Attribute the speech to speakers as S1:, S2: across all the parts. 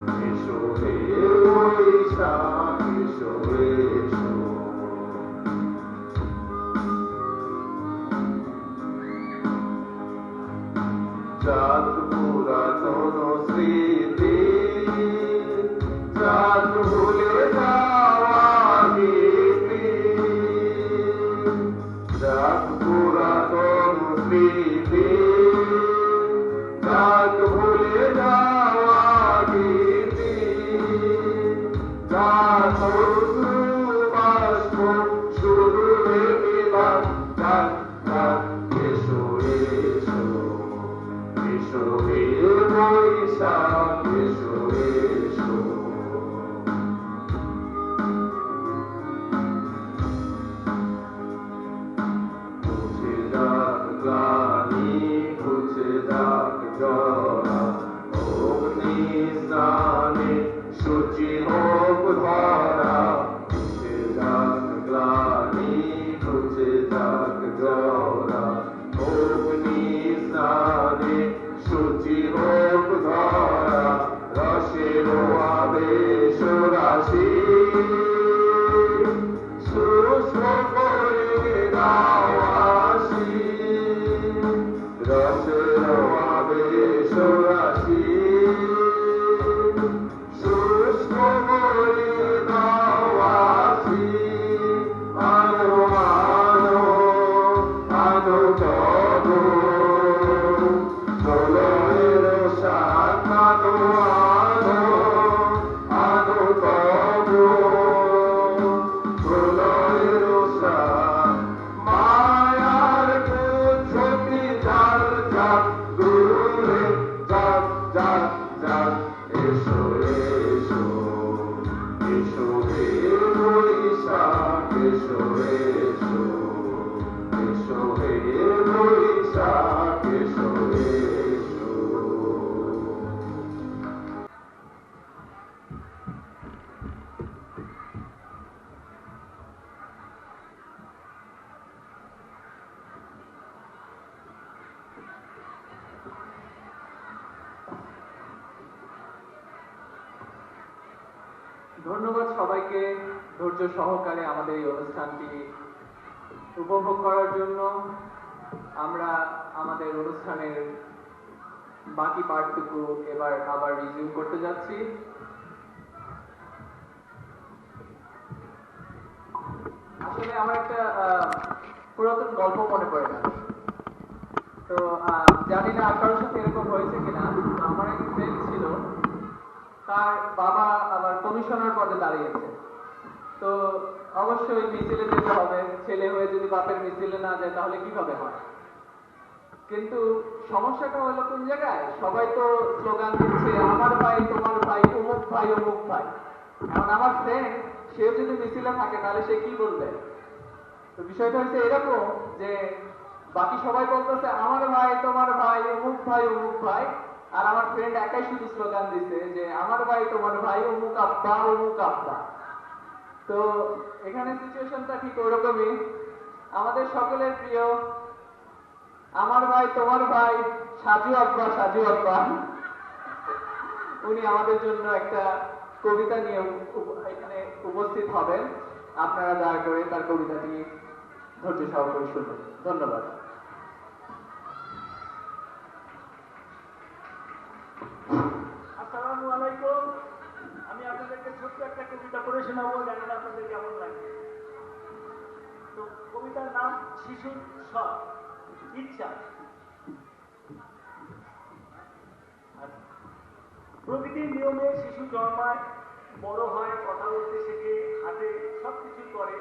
S1: এসো হে বৈশাখ এসো এসো, চাঁদ পুরাতন স্মৃতি, চাঁদ ভুলে যাওয়া গীতি, চাঁদ পুরাতন স্মৃতি, চাঁদ ভুলে যাওয়া গীতি, চাঁদ বাষ্প শুধু ভেবেলাম, চাঁদ চাঁদ এসো এসো, এসো হে বৈশাখ এসো এসো। মুছে যাক গ্লানি, মুছে যাক জরা, অগ্নি স্নানে সূচি হোক ধরা। মুছে যাক গ্লানি, মুছে যাক জরা, অগ্নি স্নানে সূচি হোক ধরা। রসের আবেশ রাশি শুষ্ক করে দাও আসি, রসের আবেশ রাশি শুষ্ক করে দাও আসি। আনো আনো আনো তবু প্রলয়ের শাখ, আনো আনো আনো তবু প্রলয়ের শাখ। মায়ার কুচ্ছটি ঝাল ঝাল দূরে যাক যাক যাক। এসো এসো, এসো হে বৈশাখ এসো এসো, এসো হে বৈশাখ এসো এসো।
S2: ধন্যবাদ সবাইকে ধৈর্য সহকারে আমাদের এই অনুষ্ঠানটি উপভোগ করার জন্য। আমরা আমাদের অনুষ্ঠানের বাকি পার্টটুকু এবার আবার রিজিউম করতে যাচ্ছি। আসলে আমার একটা পুরাতন গল্প মনে পড়ে গেল। তো জানি না কারোর সাথে এরকম হয়েছে কিনা। আমার এক ফ্রেন্ড ছিল, তার বাবা আবার কমিশনার পদে দাঁড়িয়েছে। তো অবশ্যই মিছিলে যেতে হবে, ছেলে হয়ে যদি বাপের মিছিলে না যায় তাহলে কিভাবে হয়। কিন্তু সমস্যাটা হলো কোন জায়গায়, সবাই তো স্লোগান দিচ্ছে আমার ভাই তোমার ভাই অমুক ভাই অমুক ভাই। এখন আমার ফ্রেন্ড সেও যদি মিছিলে থাকে তাহলে সে কি বলবে। তো বিষয়টা হচ্ছে এরকম যে বাকি সবাই বলতেছে আমার ভাই তোমার ভাই অমুক ভাই অমুক ভাই, আর আমার ফ্রেন্ড একাই শুধু স্লোগান দিচ্ছে যে আমার ভাই তোমার ভাই অমুক আব্বা অমুক আব্বা। তো এখানে সিচুয়েশনটা ঠিক ওরকমই। আমাদের সকলের প্রিয় আমার ভাই তোমার ভাই সাজু আব্বা সাজু আব্বা, উনি আমাদের জন্য একটা কবিতা নিয়ে এখানে উপস্থিত হবেন। আপনারা দয়া করে তার কবিতাটি ধৈর্য সহকারে শুনবেন। ধন্যবাদ।
S3: আসসালামু আলাইকুম। আমি আপনাদেরকে ছোট্ট একটা কবিতা পড়ে শোনাবো, জানি না আপনাদের কেমন লাগে। তো কবিতার নাম শিশুর শখ ইচ্ছা। প্রকৃতির নিয়মে শিশু জন্মায়, বড় হয়, কথা বলতে শেখে, হাঁটে, সবকিছু করে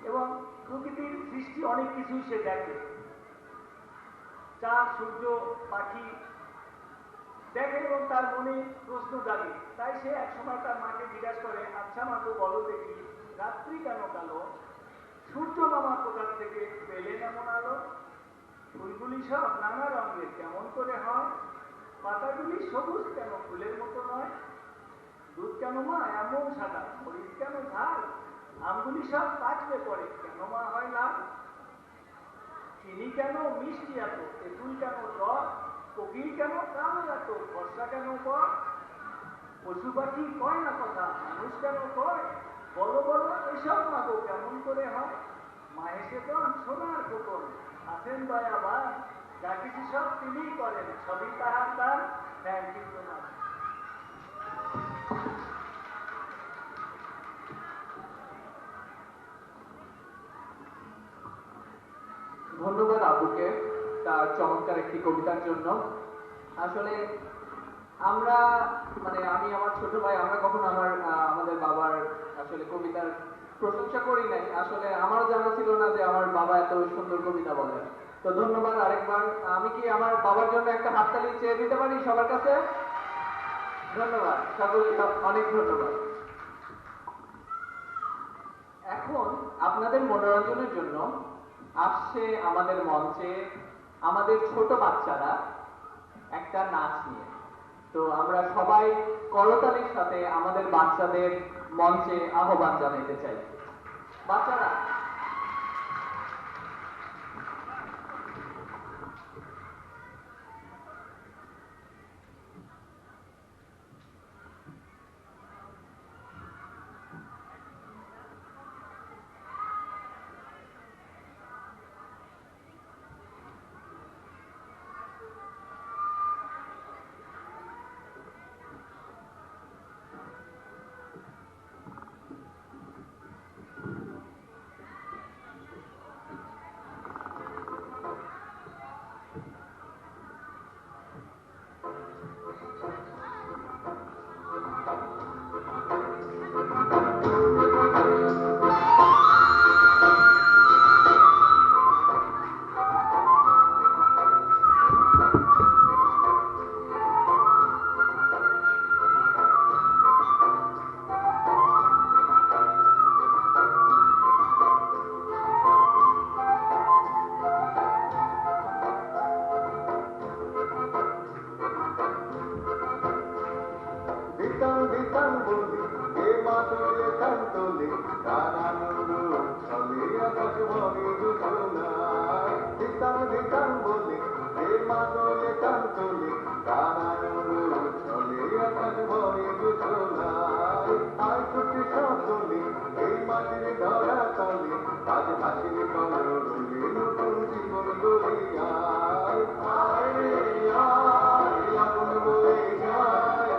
S3: এবং প্রকৃতির সৃষ্টি অনেক কিছুই সে দেখে। চাঁদ, সূর্য, পাখি দেখে এবং তার মনে প্রশ্ন জাগে। তাই সে একসময় তার মাকে জিজ্ঞাসা করে, আচ্ছা মা তো বলো দেখি রাত্রি কেন কালো, সূর্য মামা কোথার থেকে পেলেন এমন আলো, ফুলগুলি সব নানা রঙের কেমন করে হয়, পাতাগুলি সবুজ কেন ফুলের মতো নয়, দুধ কেন মা এমন সাদা, মরিচ কেন ঝাল, আমগুলি সব পাকলে পরে কেন মা হয় লাল, চিনি কেন মিষ্টি এত, তেঁতুল কেন টক, কোকিল কেন কালো এত, বর্ষা কেন বক, পশু পাখি কয় না কথা, মানুষ কেন কয়? বলো বলো এসব মাগো কেমন করে হয়? মাহেশে দন সোনার খোকন, আছেন দয়াবান, যা কিছু সব তিনিই করেন, সবই তাহার দান, দেন কিন্তু না।
S2: ধন্যবাদ আবুকে তার চমৎকার একটি কবিতার জন্য। আসলে আমরা আমি আমার ছোট ভাই আমরা কখনো আমাদের বাবার আসলে কবিতার প্রশংসা করি নাই। আসলে আমারও জানা ছিল না যে আমার বাবা এত সুন্দর কবিতা বলেন। তো ধন্যবাদ আরেকবার। আমি কি আমার বাবার জন্য একটা হাততালি চেয়ে দিতে পারি সবার কাছে? ধন্যবাদ সকলকে, অনেক ধন্যবাদ। এখন আপনাদের মনোরঞ্জনের জন্য আসছে আমাদের মঞ্চে আমাদের ছোট বাচ্চারা একটা নাচ নিয়ে। তো আমরা সবাই করতালির সাথে আমাদের বাচ্চাদের মঞ্চে আহ্বান জানাতে চাই। বাচ্চারা
S1: দিতাম দিতাম বলি এ মাতলে কান্তলে কানানুর ছলে আকাশ ভরে জোছনায়। দিতাম দিতাম বলি এ মাতলে কান্তলে কানানুর ছলে আকাশ ভরে জোছনায়। আয় ছুটি সকলে এই মাটির ধরা তলে, আজ হাসির কলরলে নতুন জীবন গড়িয়ায়। আয় রে আয় আগুন বয়ে যায়,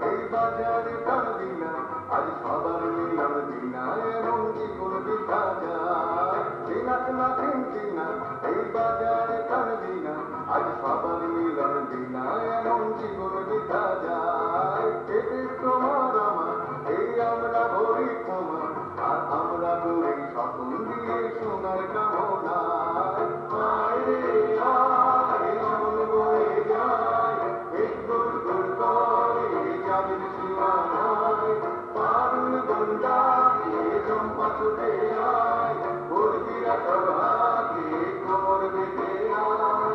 S1: এই বাজারে টান দিনা, আজ সবার মিলন দিনা, এমন জীবন বিধা যায়। দিনাত না চিনা এই বাজারে টান দিনা, আজ সবার মিলন দিনা, এমন জীবন বিধা যায়। এতে তোমার আমার এই আমরা ভরি ক্ষমা, আর আমরা করি স্বপ্ন দিয়ে সোনার কামনায়। আয় রে আয় এমন বয়ে যায়, এক গুড় গুড় করে যাবে সীমানায়। পারুল গন্ডা দিয়ে চম্পা ছুটে আয়, বর্গিরা সভাকে কোমর বেঁধে আয়।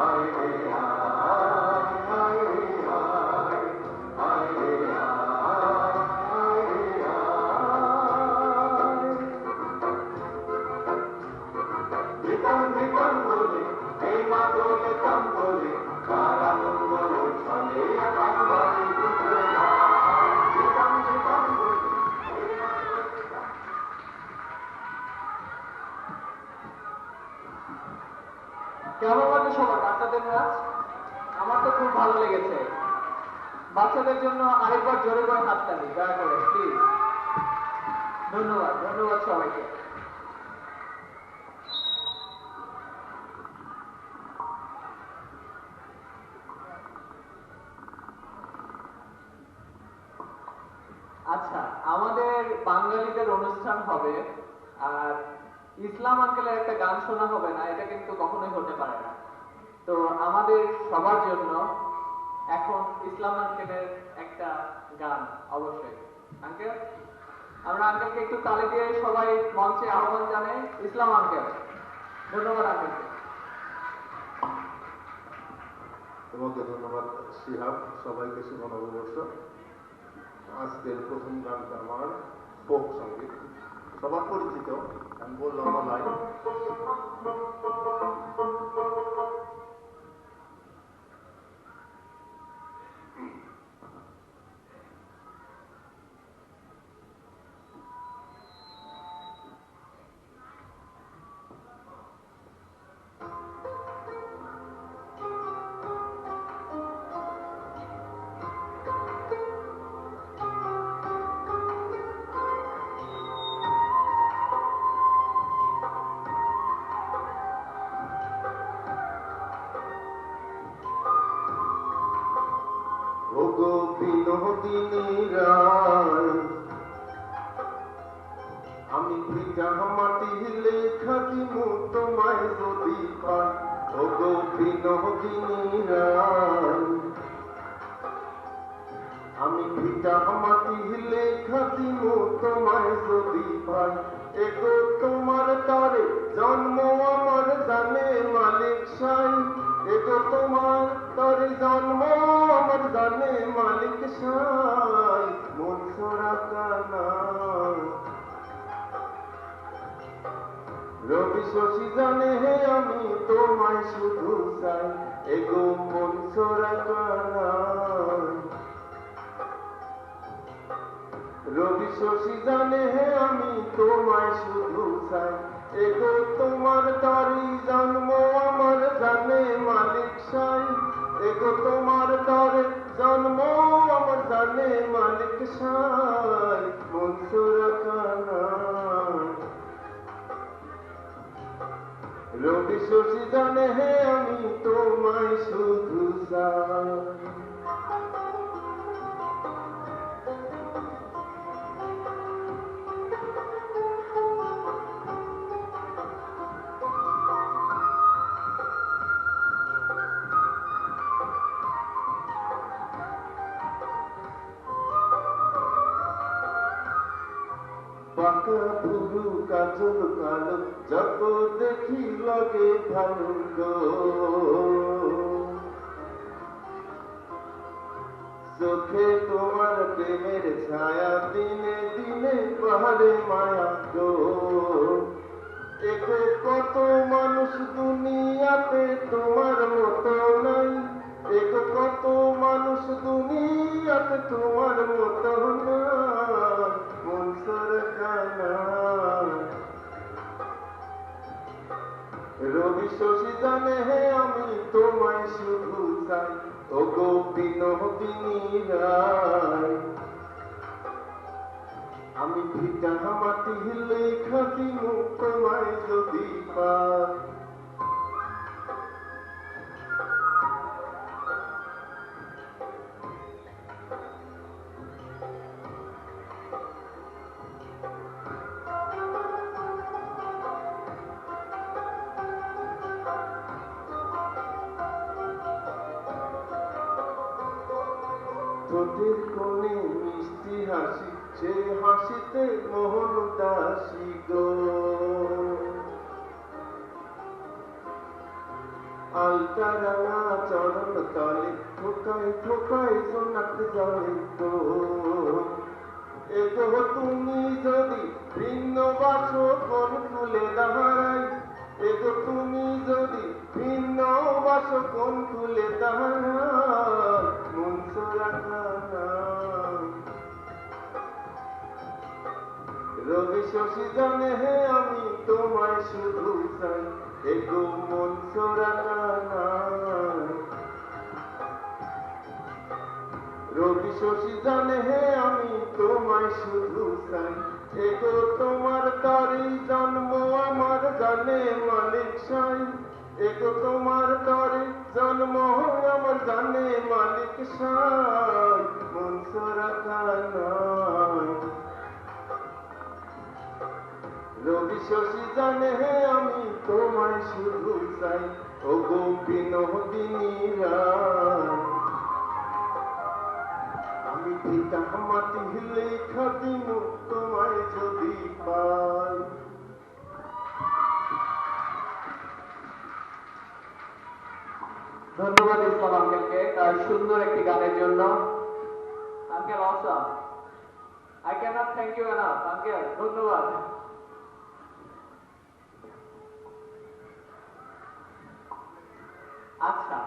S1: আয় রে আয় আয় রে আয় আয় রে আয় আয় রে আয়। দিতাম দিতাম বলে এই মাদলে কাম বলে, কার আনন্দ ছলে আকাশ ভরে জোছনায়। দিতাম দিতাম বলে এই মাদলে কাম।
S2: কেমন লাগে সবার বাচ্চাদের নাচ? আমার তো খুব ভালো লেগেছে। বাচ্চাদের জন্য আরেকবার জোরে করে হাততালি দয়া করে প্লিজ। ধন্যবাদ ধন্যবাদ সবাইকে। আচ্ছা, আমাদের বাঙালিদের অনুষ্ঠান হবে আর ইসলাম আঙ্কেলের একটা গান শোনা হবে না, এটা কিন্তু কখনোই হতে পারে না। তো আমাদের সবার জন্য এখন ইসলাম আঙ্কেলের একটা গান অবশ্যই। আঙ্কেল আমরা আঙ্কেলকে একটু তালি দিয়ে সবাই মঞ্চে আহ্বান জানাই। ইসলাম আঙ্কেল, ধন্যবাদ আঙ্কেলকে।
S4: তোমাকে ধন্যবাদ শিহাব, সবাইকে শুভ নববর্ষ। আজকের প্রথম গানটা আমার ফোক সঙ্গীত, সবার পরিচিত, আমি বললাম আমার লাইন। ওগো বিনোদিনী রায়, আমি ভিজা মাটি লেখা দিমু তোমায় যদি পাই। ওগো বিনোদিনী রায়, আমি ভিজা মাটি লেখা দিমু তোমায় যদি পাই। এগো তোমার তারে জন্ম আমার জানে মালিক সাই। এগো তোমার তারে জন্ম আমার জানে মালিক সাই। মন সরা কানা রবি শশী জানে হে আমি তোমায় শুধু চাই। এগো মন সরা কানা রবি শশী জানে হে আমি তোমায় শুধু চাই। এগো তোমার তারি জন্ম আমার জানে মালিক সাই। এগো তোমার তারে জন্ম আমার জানে মালিক সাই। মনসুরা কানা রবি শশী জানে হে আমি তোমায় শুধু চাই। পাকা ভুরু কাজল কালো যত দেখি লাগে ভালো গো। চোখে তোমার প্রেমের ছায়া দিনে দিনে পাহাড়ে মায়া গো। এগো কত মানুষ দুনিয়াতে তোমার মতো নাই। এগো কত মানুষ দুনিয়াতে তোমার মতো নাই। মনসুর কানা রবি শশী জানে হে আমি তোমায় শুধু চাই। ওগো বিনোদিনী রায়, আমি ভিজা মাটি লেখা দিমু তোমায় যদি পাই। ঠোঁটের কোণে মিষ্টি হাসি, সে হাসিতে মোহন দাসী গো। আলতা রাঙা চরণ তলে ঠোকায় ঠোকায় সোনাক জলে গো। এগো তুমি যদি ভিন্ন বাসো কোন ফুলে দাঁড়াই। এগো তুমি যদি ভিন্ন বাসো কোন ফুলে দাঁড়াই। মনসুরা কানা রবি শশী জানে হে আমি তোমায় শুধু চাই। এগো মনসুরা কানা রবি শশী জানে হে আমি তোমায় শুধু চাই। এগো তোমার তারি জন্ম আমার জানে মালিক সাই। এগো তোমার তারি জন্ম আমার জানে মালিক সাই। মনসুরা কানা রবি শশী জানে হে আমি তোমায় শুধু চাই। ওগো বিনোদিনী রায়, আমি ভিটা মাটি লেখা দিন তোমায় যদি পাই।
S2: ধন্যবাদ ইসলাম আঙ্কেলকে তার সুন্দর একটি গানের জন্য। আঙ্কেল অসম, I can't thank you enough uncle, ধন্যবাদ। আচ্ছা,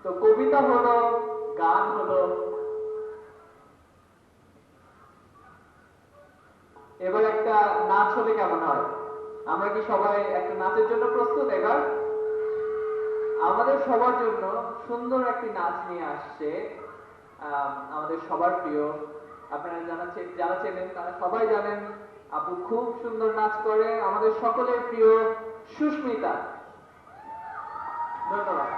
S2: তো কবিতা হলো, গান হলো, এবার একটা নাচ হলে কেমন হয়? আমরা কি সবাই একটা নাচের জন্য প্রস্তুত? এবার আমাদের সবার জন্য সুন্দর একটি নাচ নিয়ে আসছে আমাদের সবার প্রিয়, আপনারা যারা চেনেন তারা সবাই জানেন, আপু খুব সুন্দর নাচ করে, আমাদের সকলের প্রিয় সুস্মিতা। ধন্যবাদ।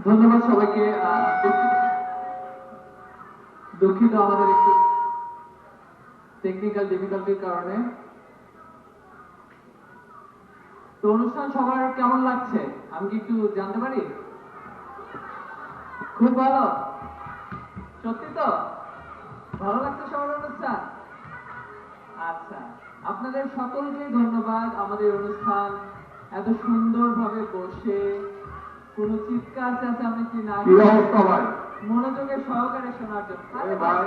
S2: ধন্যবাদ সবাইকে। দুঃখিত আমাদের একটু টেকনিক্যাল ডিফিকাল্টির কারণে। তো অনুষ্ঠান সবার কেমন লাগছে আমি কি একটু জানতে পারি? খুব ভালো, সত্যি তো ভালো লাগছে সবার অনুষ্ঠান? আচ্ছা, আপনাদের সকলকে ধন্যবাদ আমাদের অনুষ্ঠান এত সুন্দরভাবে বসে কোনো চিৎকার চেঁচামেচি না
S5: কি অবস্থা ভাই?
S2: মনোযোগে সহকারে শোনার জন্য। আরে
S5: এ ভাই।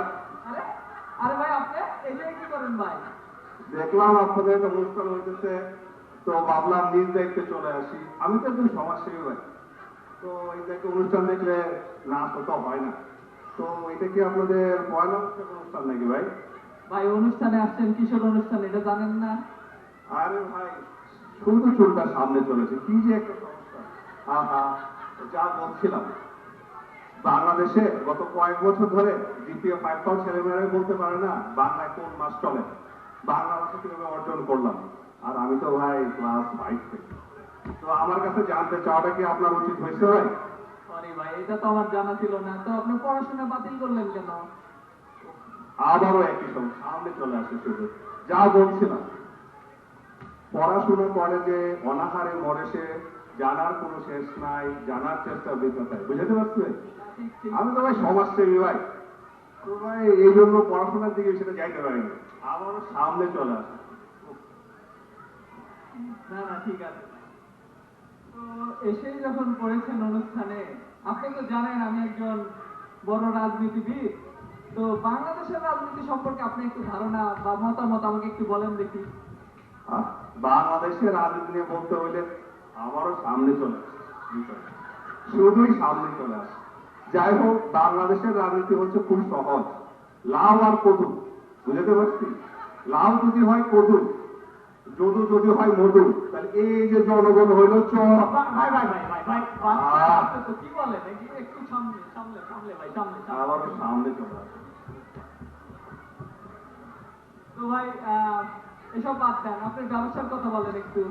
S2: আরে আরে ভাই আপনি এই যে কি করেন ভাই?
S5: দেখলাম আপনাদের একটা অনুষ্ঠান হইতেছে, তো ভাবলাম নিজ দেখতে চলে আসি। আমি তো একজন সমাজসেবী ভাই, তো এই দেখে অনুষ্ঠান দেখলে না তো হয় না। তো এটা কি আপনাদের পয়লা বৈশাখ অনুষ্ঠান নাকি ভাই?
S2: ভাই অনুষ্ঠানে আসছেন, কিশোর অনুষ্ঠান, এটা জানেন না?
S5: আরে ভাই, শুধু চুলটা সামনে চলেছে, কি যে একটা সমস্যা। আহা, যা বলছিলাম, বাংলাদেশে গত কয়েক বছর ধরে জিপিএ 5 পাও ছেলেমেয়েরাই বলতে পারে না বাংলায় কোন মাস চলে, বাংলা ভাষা কিভাবে অর্জন করলাম। আর আমি তো ভাই ক্লাস 5 থেকে। তো আমার কাছে জানতে চাওয়াটা কি আপনার উচিত হয়েছে ভাই?
S2: সরি ভাই, এটা তো আমার জানা ছিল না। তো আপনি পড়াশোনা বাতিল করলেন কেন?
S5: আবারও একই সময় সামনে চলে আসে শুধু। যা বলছিলাম, পড়াশোনা করে যে অনাহারে মরে সে, জানার কোনো শেষ নাই, জানার চেষ্টা বৃথায়। বুঝতে পারছেন?
S2: ঠিক ঠিক।
S5: আমি তো ভাই সমাজসেবী ভাই, তো ভাই এই জন্য পড়াশোনার দিকে সেটা যাইতে পারিনি, আবারও সামনে চলে আসে।
S2: না না ঠিক আছে। তো এসেই যখন পড়েছেন অনুষ্ঠানে, আপনি তো জানেন আমি একজন বড় রাজনীতিবিদ। তো বাংলাদেশের রাজনীতি সম্পর্কে আপনি একটু ধারণা বা মতামত আমাকে একটু বলেন দেখি।
S5: আর বাংলাদেশের রাজনীতি নিয়ে বলতে হইলে আবারও সামনে চলে আসে, শুধুই সামনে চলে আসে। যাই হোক, বাংলাদেশের রাজনীতি হচ্ছে খুব সহজ, লাউ আর কদু। বুঝতে পারছি? লাউ যদি হয় কদু, যদু যদি হয় মধু, তাহলে এই যে জনগণ হইল চর।
S2: ভাই ভাই ভাই ভাই ভাই
S5: আহ।
S2: আপনি তো কি বলেন? একটু সামনে সামনে সামনে ভাই, সামনে সামনে।
S5: আবারও সামনে চলে আসে।
S2: তো ভাই এসব বাদ দেন, আপনি ব্যবসার কথা বলেন একটু।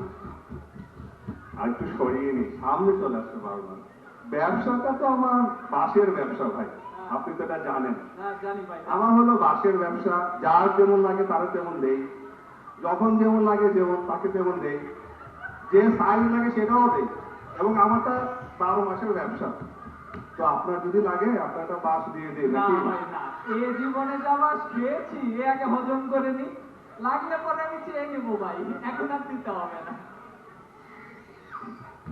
S5: আর একটু সরিয়ে নি, সামনে চলে আসতে পারবো। ব্যবসাটা তো আমার বাঁশের ব্যবসা ভাই, আপনি তো এটা জানেন।
S2: হ্যাঁ জানি ভাই।
S5: আমার হলো বাঁশের ব্যবসা, যার যেমন লাগে তারা তেমন দেই, যখন যেমন লাগে যেমন তাকে তেমন দেই, যে সাইজ লাগে সেটাও দেই, এবং আমারটা 12 মাসের ব্যবসা। তো আপনার যদি লাগে আপনার একটা বাঁশ দিয়ে দিই
S2: না
S5: নাকি?
S2: ভাই না, এ জীবনে যা মাছ খেয়েছি এ আগে হজম করে নি, লাগলে পরে আমি চেয়ে নেবো ভাই, এখন আর দিতে হবে না।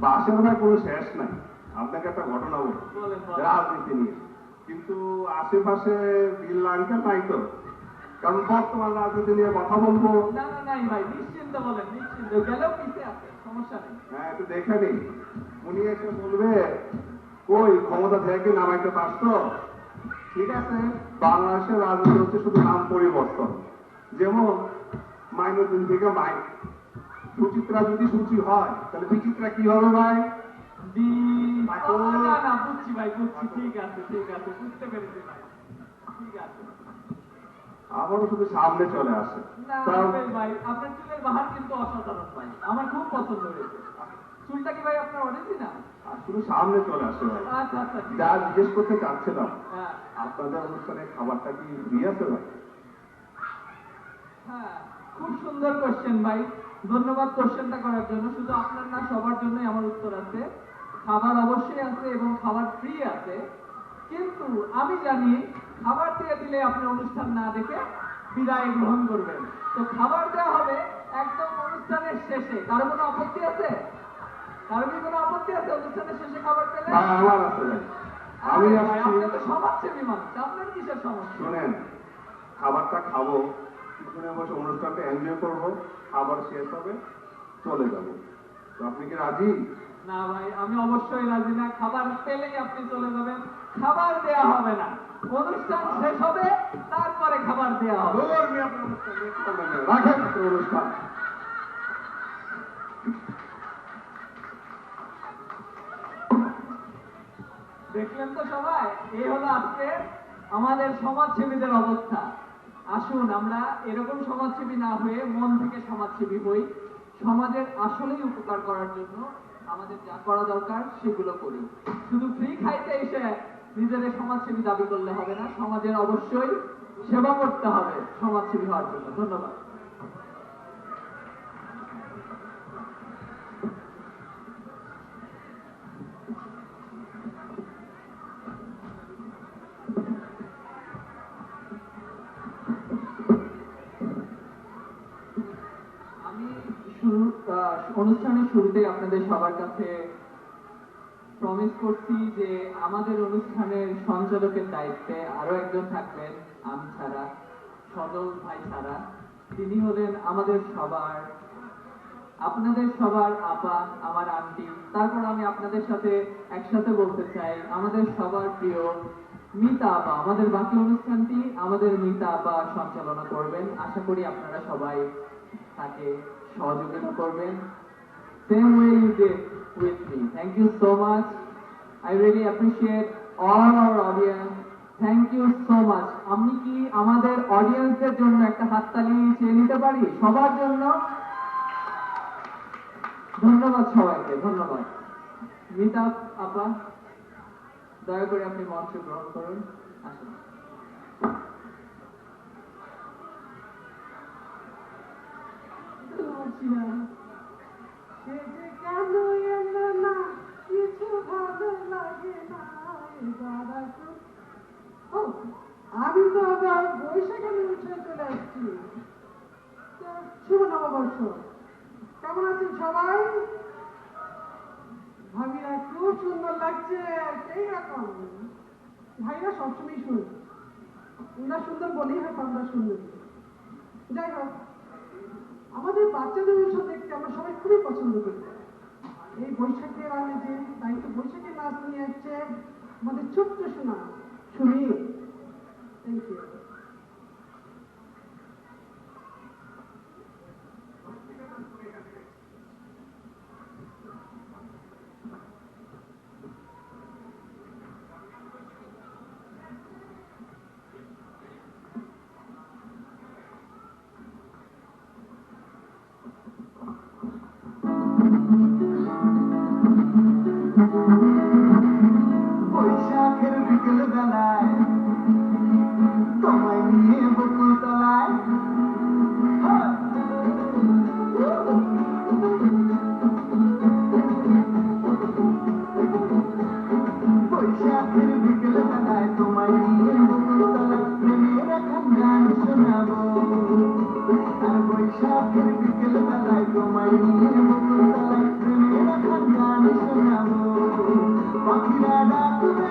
S5: বাঁশের ভাই কোনো শেষ নাই। আপনাকে একটা ঘটনা বলি
S2: বলেন বলেন।
S5: রাজনীতি নিয়ে, কিন্তু আশেপাশে বিল আঙ্কেল নাই তো, কারণ বর্তমান রাজনীতি নিয়ে কথা বলবো।
S2: না না নাই ভাই, নিশ্চিন্ত বলেন, নিশ্চিন্ত, গেলেও পিছিয়ে আছে, সমস্যা নেই।
S5: হ্যাঁ, একটু দেখে নিই। উনি এসে বলবে কই ক্ষমতা থেকে নামাইতে পারছো? ঠিক আছে, বাংলাদেশের রাজনীতি হচ্ছে শুধু নাম পরিবর্তন। যেমন মাইনুদ্দিন থেকে মাইক, সুচিত্রা যদি সূচি হয় তাহলে বিচিত্রা কি হবে ভাই?
S2: না না বুঝছি ভাই, বুঝছি, ঠিক আছে ঠিক আছে, বুঝতে পেরেছি ভাই, ঠিক আছে।
S5: আবারও শুধু সামনে চলে আসে।
S2: না
S5: তাও
S2: আঙ্কেল ভাই, আপনার চুলের বাহার কিন্তু অসাধারণ ভাই, আমার খুব পছন্দ হয়েছে। চুলটা কি ভাই আপনার অরিজিনাল?
S5: আর শুধু সামনে চলে আসে ভাই।
S2: আচ্ছা আচ্ছা ঠিক
S5: যা
S2: আছে।
S5: জিজ্ঞেস করতে চাচ্ছিলাম,
S2: হ্যাঁ
S5: আপনাদের অনুষ্ঠানে খাবারটা কি ফ্রি আছে ভাই?
S2: হ্যাঁ, খুব সুন্দর কোশ্চেন ভাই, ধন্যবাদ কোশ্চেনটা করার জন্য। শুধু আপনার না, সবার জন্যই আমার উত্তর আছে। খাবার অবশ্যই আছে এবং খাবার ফ্রি আছে, কিন্তু আমি জানি খাবার দিয়ে দিলে আপনি অনুষ্ঠান না দেখে বিদায় গ্রহণ করবেন। তো খাবার দেওয়া হবে একদম অনুষ্ঠানের শেষে। কারো কোনো আপত্তি আছে? কারো কি কোনো আপত্তি আছে অনুষ্ঠানের শেষে খাবার পেলে?
S5: হ্যাঁ, আমার আছে ভাই। আমি
S2: আরে ভাই,
S5: আসছি,
S2: আপনি তো সমাজসেবী মানুষ, আপনার কিসের সমস্যা?
S5: শোনেন, খাবারটা খাবো, পিছনে বসে অনুষ্ঠানটা এনজয় করবো, খাবার শেষ হবে, চলে যাবো। তো আপনি কি রাজি?
S2: না ভাই, আমি অবশ্যই রাজি না। খাবার পেলেই আপনি চলে যাবেন, খাবার দেয়া হবে না। অনুষ্ঠান শেষ হবে, তারপরে খাবার দেয়া হবে।
S5: দূর মিয়া, আপনার অনুষ্ঠান দেখতে পারবেন না। রাখেন আপনার অনুষ্ঠান।
S2: দেখলেন তো সবাই, এই হলো আজকে আমাদের সমাজসেবীদের অবস্থা। আসুন আমরা এরকম সমাজসেবী না হয়ে মন থেকে সমাজসেবী হই, সমাজের আসলেই উপকার করার জন্য আমাদের যা করা দরকার সেগুলো করি। শুধু ফ্রি খাইতে এসে নিজেদের সমাজসেবী দাবি করলে হবে না, সমাজের অবশ্যই সেবা করতে হবে সমাজসেবী হওয়ার জন্য। ধন্যবাদ। আমি অনুষ্ঠানের শুরুতেই আপনাদের সবার কাছে প্রমিস করছি যে আমাদের অনুষ্ঠানের সঞ্চালকের দায়িত্বে আরো একজন থাকবেন আমি ছাড়া, সজল ভাই ছাড়া। তিনি হলেন আমাদের সবার, আপনাদের সবার আপা, আমার আন্টি। তারপর আমি আপনাদের সাথে একসাথে বলতে চাই আমাদের সবার প্রিয় মিতা আপা। আমাদের বাকি অনুষ্ঠানটি আমাদের মিতা আপা সঞ্চালনা করবেন। আশা করি আপনারা সবাই তাকে সহযোগিতা করবেন। Same way you did with me. Thank you so much. I really appreciate all our audience. Thank you so much. আমি কি আমাদের অডিয়েন্সদের জন্য একটা হাততালি চেয়ে নিতে পারি সবার জন্য? ধন্যবাদ সবাইকে, ধন্যবাদ। মিতা আপা, দয়া করে আপনি মঞ্চ গ্রহণ করুন। আসুন।
S6: আমি তো আবার বৈশাখে উঠে চলে আসছি। শুভ নববর্ষ, কেমন আছেন সবাই? ভাবিরা খুব সুন্দর লাগছে, সেই রকম। ভাইরা সবসময় শুনে, ওরা সুন্দর বলেই হয় আমরা সুন্দর। যাই হোক, আমাদের বাচ্চাদের উৎসব দেখতে আমরা সবাই খুবই পছন্দ করি। এই বৈশাখের আমেজে তাই তো বৈশাখের নাচ নিয়ে আসছে আমাদের ছোট্ট সোনা সুমি। Thank you.
S1: বৈশাখের বিকেল বেলায় তোমায় নিয়ে বকুল তলায় বৈশাখের বিকেল বেলায় তোমায় নিয়ে বকুল তলায় প্রেমের এখন গান শোনাবো। আর বৈশাখের বিকেল বেলায় তোমায় নিয়ে বকুল তলায় প্রেমের এখন গান শোনাবো। পাখিরা ডাকবে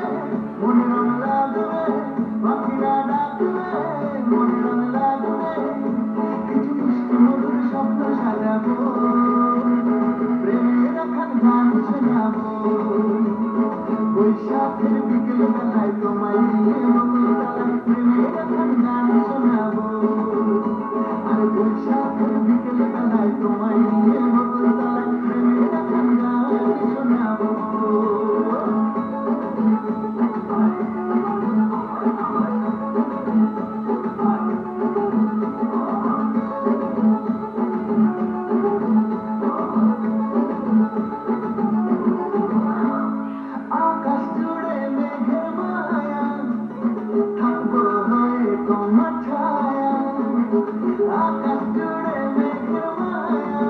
S1: মনে রং লাগবে, পাখিরা ডাকবে মনে রং লাগবে, কিছু মিষ্টি মধুর স্বপ্ন সাজাবো, প্রেমের এখন গান শোনাবো। বৈশাখের বিকেল বেলায় তোমায় নিয়ে বকুল তলায় প্রেমের এখন গান শোনাবো। আর বৈশাখের বিকেল বেলায় তোমায় নিয়ে বকুল তলায় প্রেমের এখন গান শোনাবো। আকাশ জুড়ে মেঘের মায়া, থাকবো হয়ে তোমার ছায়া। আকাশ জুড়ে মেঘের মায়া,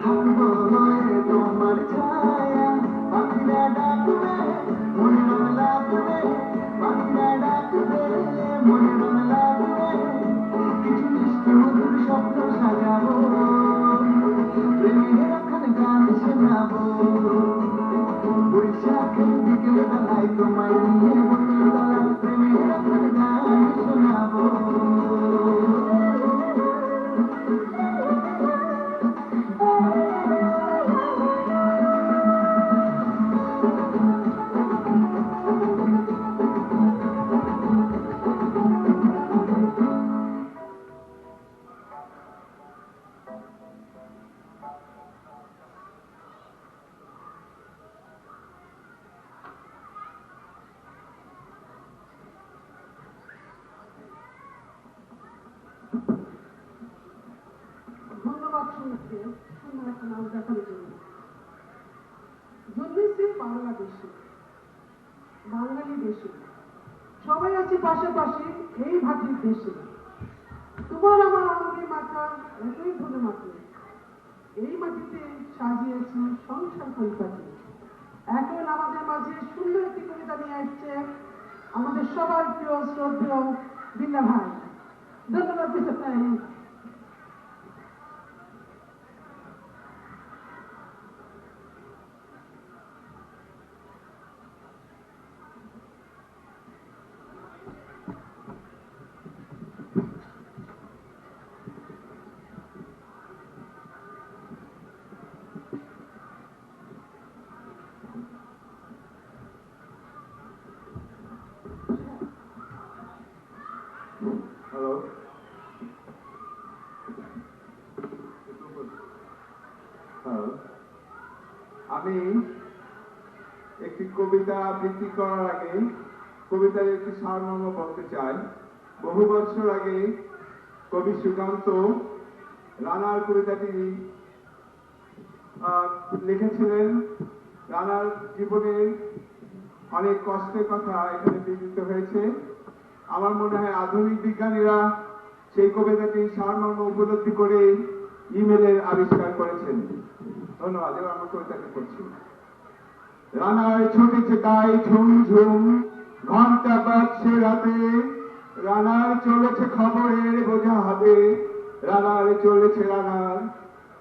S1: থাকবো হয়ে তোমার ছায়া। পাখিরা ডাকবে মনে রং লাগবে, পাখিরা ডাকবে মনে রং লাগবে, কিছু মিষ্টি মধুর স্বপ্ন সাজাবো, প্রেমের এখন গান শোনাবো। বৈশাখের বিকেল বেলায় তোমায় নিয়ে বকুল তলায় প্রেমের এখন গান শোনাবো।
S6: ধন্যবাদ শুনতে সুন্দর একটা নাচ দেখানোর জন্য। জন্মেছি বাংলাদেশে, বাঙালি দেশে, সবাই আছি পাশাপাশি এই ভাটির দেশে। তোমার আমার অঙ্গে মাথা এতই ধরে মাটি, এই মাটিতে সাজিয়েছি সংসার পরিপাটি। এখন আমাদের মাঝে সুন্দর একটি কবিতা নিয়ে আসছে আমাদের সবার প্রিয় শ্রদ্ধেয় বিল্লা ভাই। ধন্যবাদ।
S5: হ্যাঁ, আমি একটি কবিতা আবৃত্তি করার আগে কবিতার একটি সারমর্ম বলতে চাই। বহু বছর আগে কবি সুকান্ত রানার কবিতাটি লিখেছিলেন। রানার জীবনের অনেক কষ্টের কথা এখানে বিবৃত হয়েছে। আমার মনে হয় আধুনিক বিজ্ঞানীরা সেই কবিতাটি সারমর্ম উপলব্ধি করে ইমেলের আবিষ্কার করেছেন। ধন্যবাদ। এবার আমার কবিতাটি করছি। রানার ছুটেছে গায়ে ঝুম ঝুম, ঘন্টা বাজছে রাতে, রানার চলেছে খবরের বোঝা হাতে, রানার চলেছে রানার,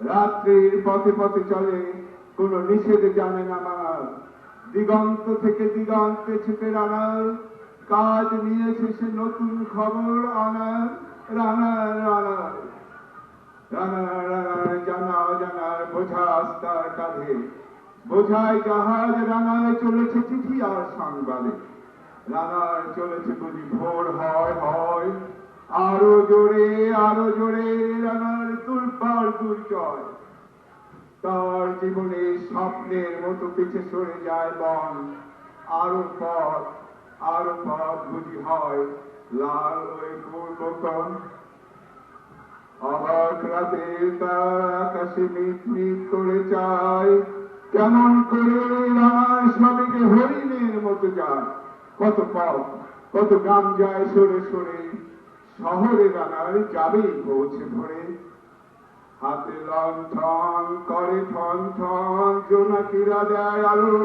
S5: রাত্রির পথে পথে চলে, কোনো নিষেধ জানে না মার। দিগন্ত থেকে দিগন্তে ছুটে রানার, কাজ নিয়েছে সে নতুন খবর আনার। রানার রানার রানার রানার জানা জানার বোঝা আস্তার কাঁধে, বোঝায় জাহাজ, রানার চলেছে চিঠি আর সংবাদে। রানার চলেছে বুঝি ভোর হয় হয়, আরো জোরে রানার দুর্বার দুর্জয়। তার জীবনে স্বপ্নের মতো পিছে সরে যায় বন, আরো পথ বুঝি হয় লাল ওই পূর্বকন। অবাক রাতে তার আকাশে মিট মিট করে চায়, কেমন করে রানার সবেগে হরিণের মতো যায়। কত পথ কত গ্রাম যায় সরে সরে, শহরে রানার যাবেই পৌঁছে ভরে। হাতে লণ্ঠন করে ঠন ঠন, জোনাকিরা দেয় আলো,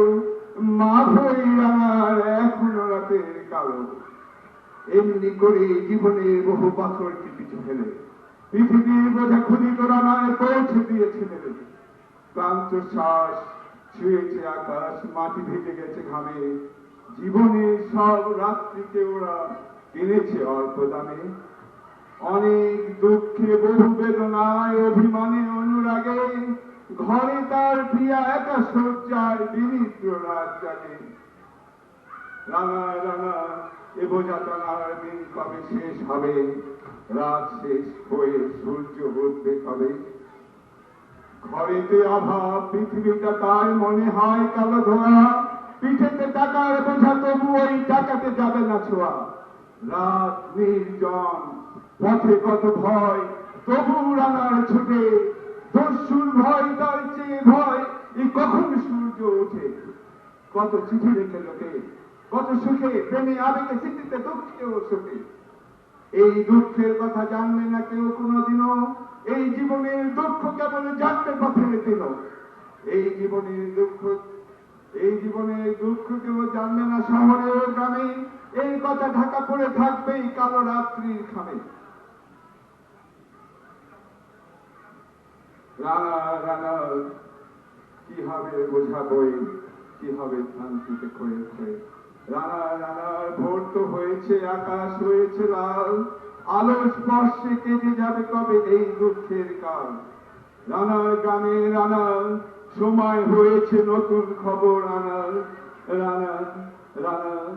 S5: মাথই রানার এখনো রাতের কালো। এমনি করে জীবনের বহু বছরকে পিছু ফেলে পৃথিবীর বোঝা ক্ষুদিত রানায় পৌঁছে দিয়েছে মেলে। ক্লান্ত শ্বাস ছুঁয়েছে আকাশ, মাটি ভেজে গেছে ঘামে, জীবনের সব রাত্রিকে ওরা কিনেছে অল্প দামে। অনেক দুঃখে বহু বেদনায় অভিমানে অনুরাগে, ঘরে তার প্রিয়া একা শয্যায় বিনিদ্র রাত জাগে। রানা রানা এ বোঝা টানার দিন কবে শেষ হবে, রাত শেষ হয়ে সূর্য উঠবে কবে। ঘরেতে অভাব পৃথিবীটা তার মনে হয় কালো ধোয়া, পিঠেতে টাকার বোঝা তবু ওই টাকাতে যাবে না ছোঁয়া। রাত নির্জন পথে কত ভয়, তবু রানার ছুটে, দস্যুর ভয় তার চেয়ে ভয় এই কখন সূর্য ওঠে। কত চিঠি লেখে লোকে, কত সুখে প্রেমে আবেগে স্মৃতিতে দুঃখে ও সুখে। এই দুঃখের কথা জানবে না কেউ কোনোদিনও, এই জীবনের দুঃখ কেবল জানবে পথের দিন। এই জীবনের দুঃখ কেউ জানবে না শহরে ও গ্রামে, এই কথা ঢাকা পড়ে থাকবেই কালো রাত্রির খামে। রানা রানা কি হবে বোঝা বই, কি হবে শান্তিতে খয়ে খয়ে। রানা রানার ভোর তো হয়েছে, আকাশ হয়েছে লাল, আলো স্পর্শে কেটে যাবে কবে এই দুঃখের কাল। রানার গ্রামে রানার সময় হয়েছে নতুন খবর আনার। রানার রানার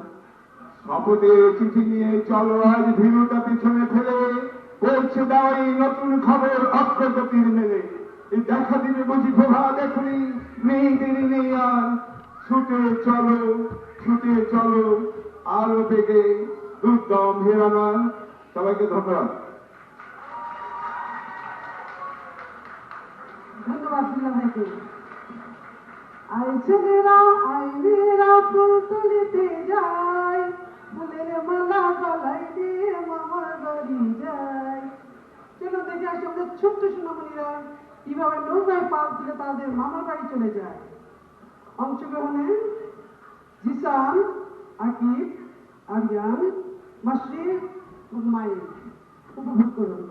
S5: শপথে চিঠি নিয়ে চলো আজ ভীরুতা পিছনে ফেলে, পৌঁছে দাও এই নতুন খবর অগ্রগতির মেলে। এই দেখা দিবে বুঝি প্রভাত এখনই, নেই দেরি নেই আর, ছুটে চলো আরো বেগে দুর্দম হে রানা। সবাইকে ধন্যবাদ।
S6: ধন্যবাদ দিলাম ভাইকে। আই ছেলেরা আই মেয়েরা ফুল তুলিতে যায়, ফুলের মালা গলায় দিয়ে মামার বাড়ি যায়। চলো দেখে আসি আমাদের ছোট্ট সোনামণিরা কিভাবে নৌকায় পাল তুলে তাদের মামার বাড়ি চলে যায়। অংশগ্রহণে জিসান, আকিব, আরিয়ান, মাসরিফ, মাইন। উপভোগ করুন।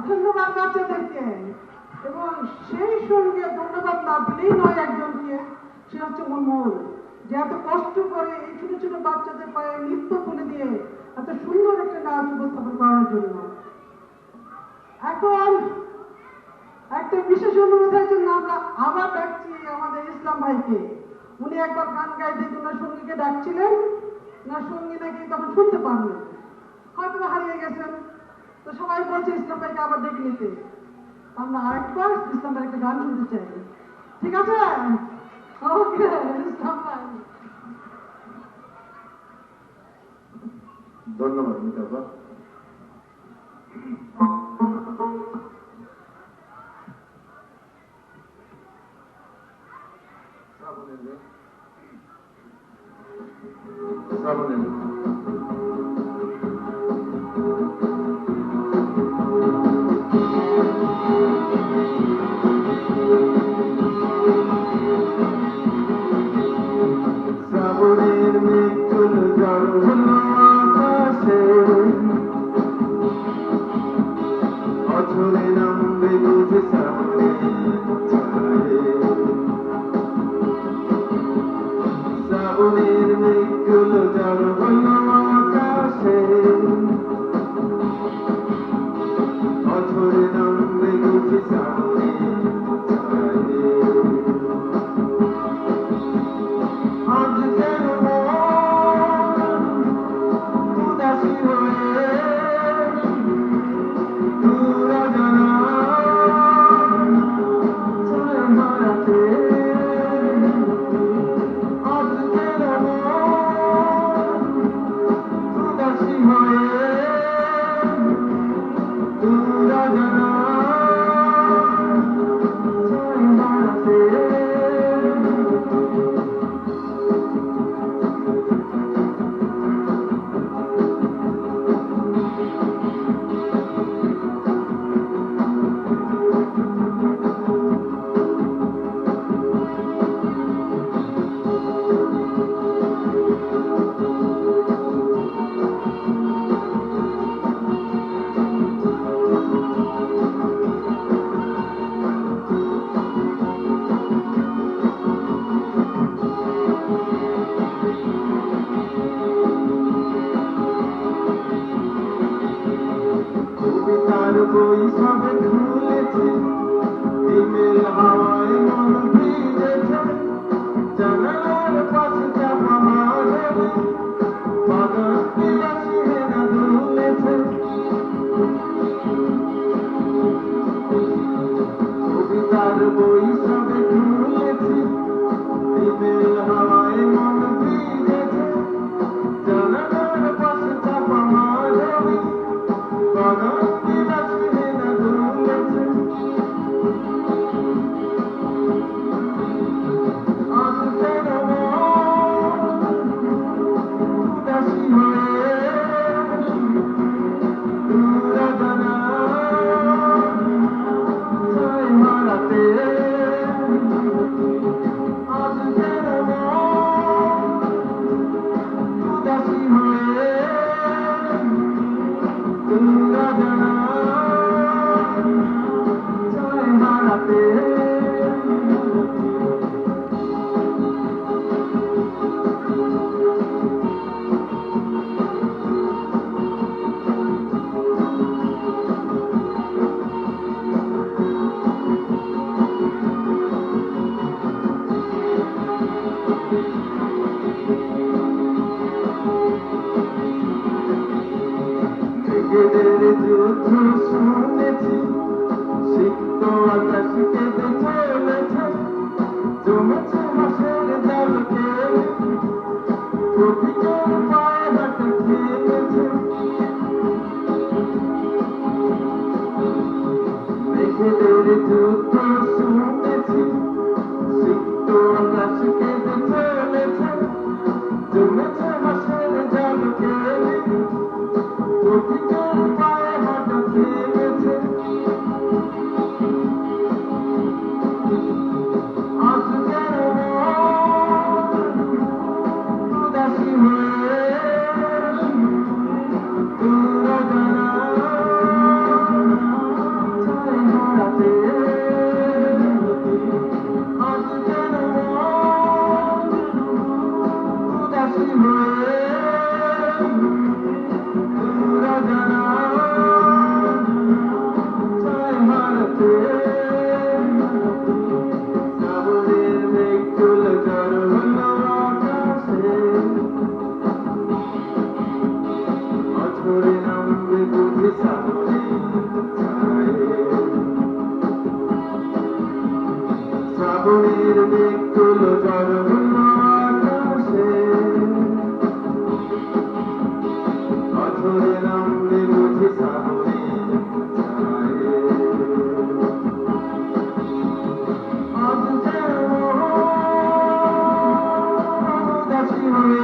S6: ধন্যবাদ বাচ্চাদেরকে, এবং সেই সঙ্গে ধন্যবাদ না দিলেই নয় একজনকে, সে হচ্ছে মনমোহন, যে এত কষ্ট করে এই ছোট ছোট বাচ্চাদের পায়ে নৃত্য তুলে দিয়ে এত সুন্দর একটা নাচ উপস্থাপন করার জন্য। এখন একটা বিশেষ অনুরোধের জন্য আমরা আবার ডাকছি আমাদের ইসলাম ভাইকে। উনি একবার গান গাইতে ওনার সঙ্গীকে ডাকছিলেন, ওনার সঙ্গী নাকি তখন শুনতে পারলেন, হয়তো হারিয়ে গেছেন, তো সবাই বলছে ইসলাম ভাইকে আবার ডেকে নিতে। আমরা আরেকবার ইসলাম ভাইয়ের একটা গান শুনতে চাই, ঠিক আছে? ওকে ইসলাম ভাই।
S5: ধন্যবাদ মিতাবা।
S4: শ্রাবণের মেঘগুলো জড় হলো আকাশে, অঝরে নামবে বুঝি শ্রাবণের ছায়ে। শ্রাবণের মেঘগুলো জড় হলো আকাশে, অঝরে নামবে বুঝি শ্রাবণের ছায়ে। আজ কেন বই সবে খুলেছি হিমেল হাওয়ায় মন ভিজেছে জানালার পাশে চাপা মাঝারে বাগান বিলাসী হেনা দুলেছে কবিতার বই সবে খুলেছি হিমেল হাওয়ায় মন ভিজেছে জানালার পাশে চাপা মাঝারে বাগান বিলাসী হেনা দুলেছে আজ যেন উদাসী হয়ে দূরজানা ছায় হারাতে আজ যেন উদাসী হয়ে দূরজানা ছায় হারাতে ব্রিগেডের যুদ্ধ শুনেছি সিক্ত আকাশ কেঁদে চলেছে জমেছে হাসের জালকে প্রতীকের পায়ে হাঁটে খেলেছে ব্রিগেডের যুদ্ধ শুনেছি সিক্ত আকাশ কেঁদে চলেছে জমেছে হাসের জালকে প্রতীকের পায়ে হাঁটা থেমেছে আজ যেন উদাসী হয়ে দূরজানা ছায় হারাতে আজ যেন উদাসী হয়ে দূরজানা ছায় হারাতে শ্রাবণের মেঘ তুলে ঝড় হলো আকাশে অঝরে নামবে বুঝি শ্রাবণের ছায়ে শ্রাবণের মেঘ তুলে ঝড় হলো আকাশে অঝরে নামবে বুঝি শ্রাবণের ছায়ে আজ যেন উদাসী হয়ে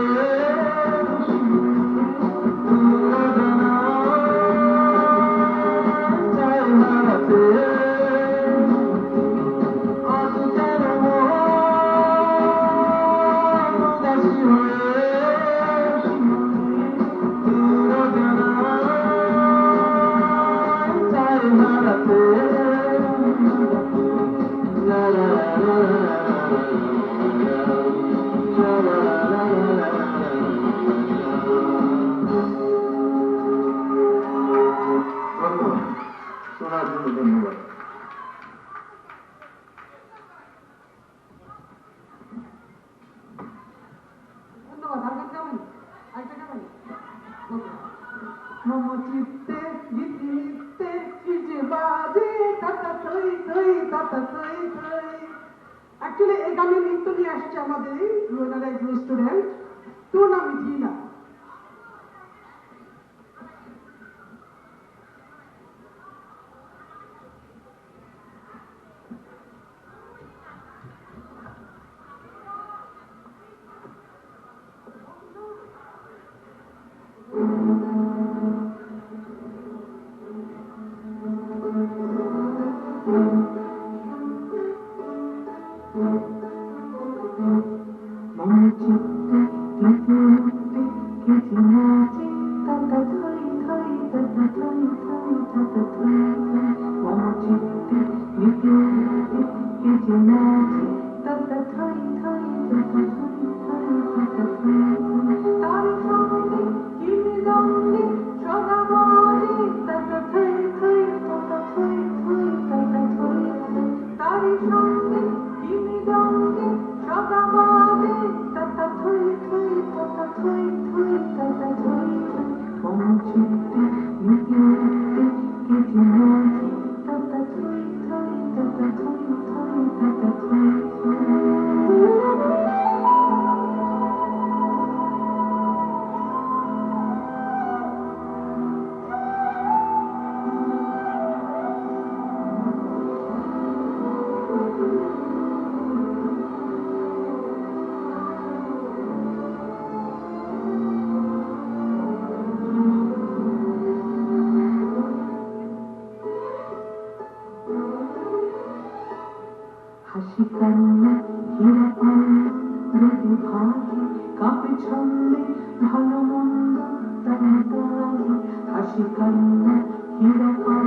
S4: দূরজানা ছায় হারাতে আজ যেন উদাসী হয়ে দূরজানা ছায় হারাতে la la la la la la ধন্যবাদ শোনার জন্য ধন্যবাদ
S6: ধন্যবাদ আর কেমন আরেকটা কেমন মম চিত্তে গীতে যে বাজে তাতা থই থই তাতা থই থই অ্যাকচুয়ালি এই গানে নৃত্য নিয়ে আসছে আমাদের রোনার একজন স্টুডেন্ট তোর নাম জিনা হাসি কান্না হিরকম নদী ভাগে কাপে ছন্দে ভালো মন্দ তারে তারে হাসি কান্না হিরকম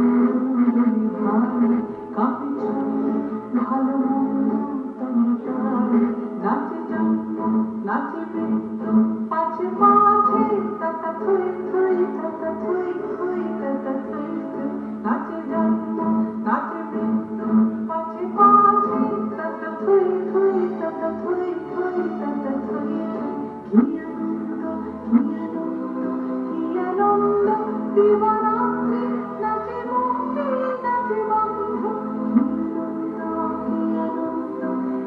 S6: নদী ভাগে কাপে ছন্দে ভালো মন্দ তারে তারে নাচে জন্ম নাচে মৃত্যু পাছে পাছে তাতা থই থই তাতা থই থই তাতা থই থই নাচে জন্ম নাচে মৃত্যু পাছে পাছে তাতা থই থই তাতা থই থই তাতা থই থই কি আনন্দ কি আনন্দ দিবারাত্রি নাচে মুক্তি নাচে বন্ধ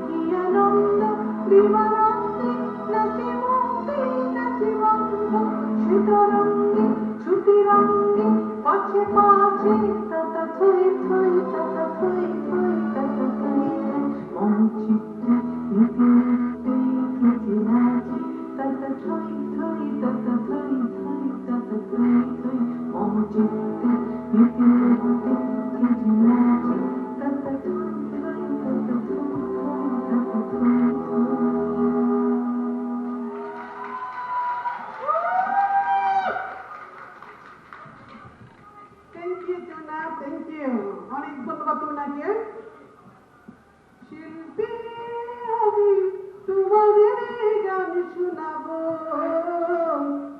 S6: কি আনন্দ দিবারাত্রি নাচে মুক্তি নাচে বন্ধ শীতরঙ্গে ছুটি রঙ্গে পাছে পাছে তাতা থই থই তাতা থই থই তাতা থই থই মন চিত্তে নিতে নিতে কেটে নাচে তাতা থই থই তাতা থই থই তাতা থই থই মন চিত্তে নিতে নিতে কেটে নাচে তাতা থই থই তাতা থই থই তাতা থই থই। Thank you Tuna, thank you, অনেক ধন্যবাদ টুনাকে। শিল্পী আমি তোমাদেরই গান শোনাবো,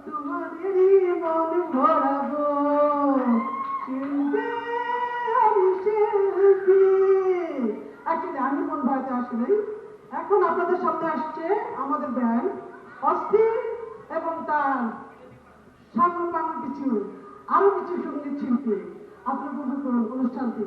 S6: তোমাদেরই মন ভরাবো। শিল্পী আমি শিল্পী। Actually, আমি মন ভরাতে আসলে এখন আপনাদের সামনে আসছে আমাদের ব্যান্ড অস্থির এবং তার সামনে কিছু আরো কিছু সঙ্গীত শিল্পী। আপনার উপভোগ করুন অনুষ্ঠানটি।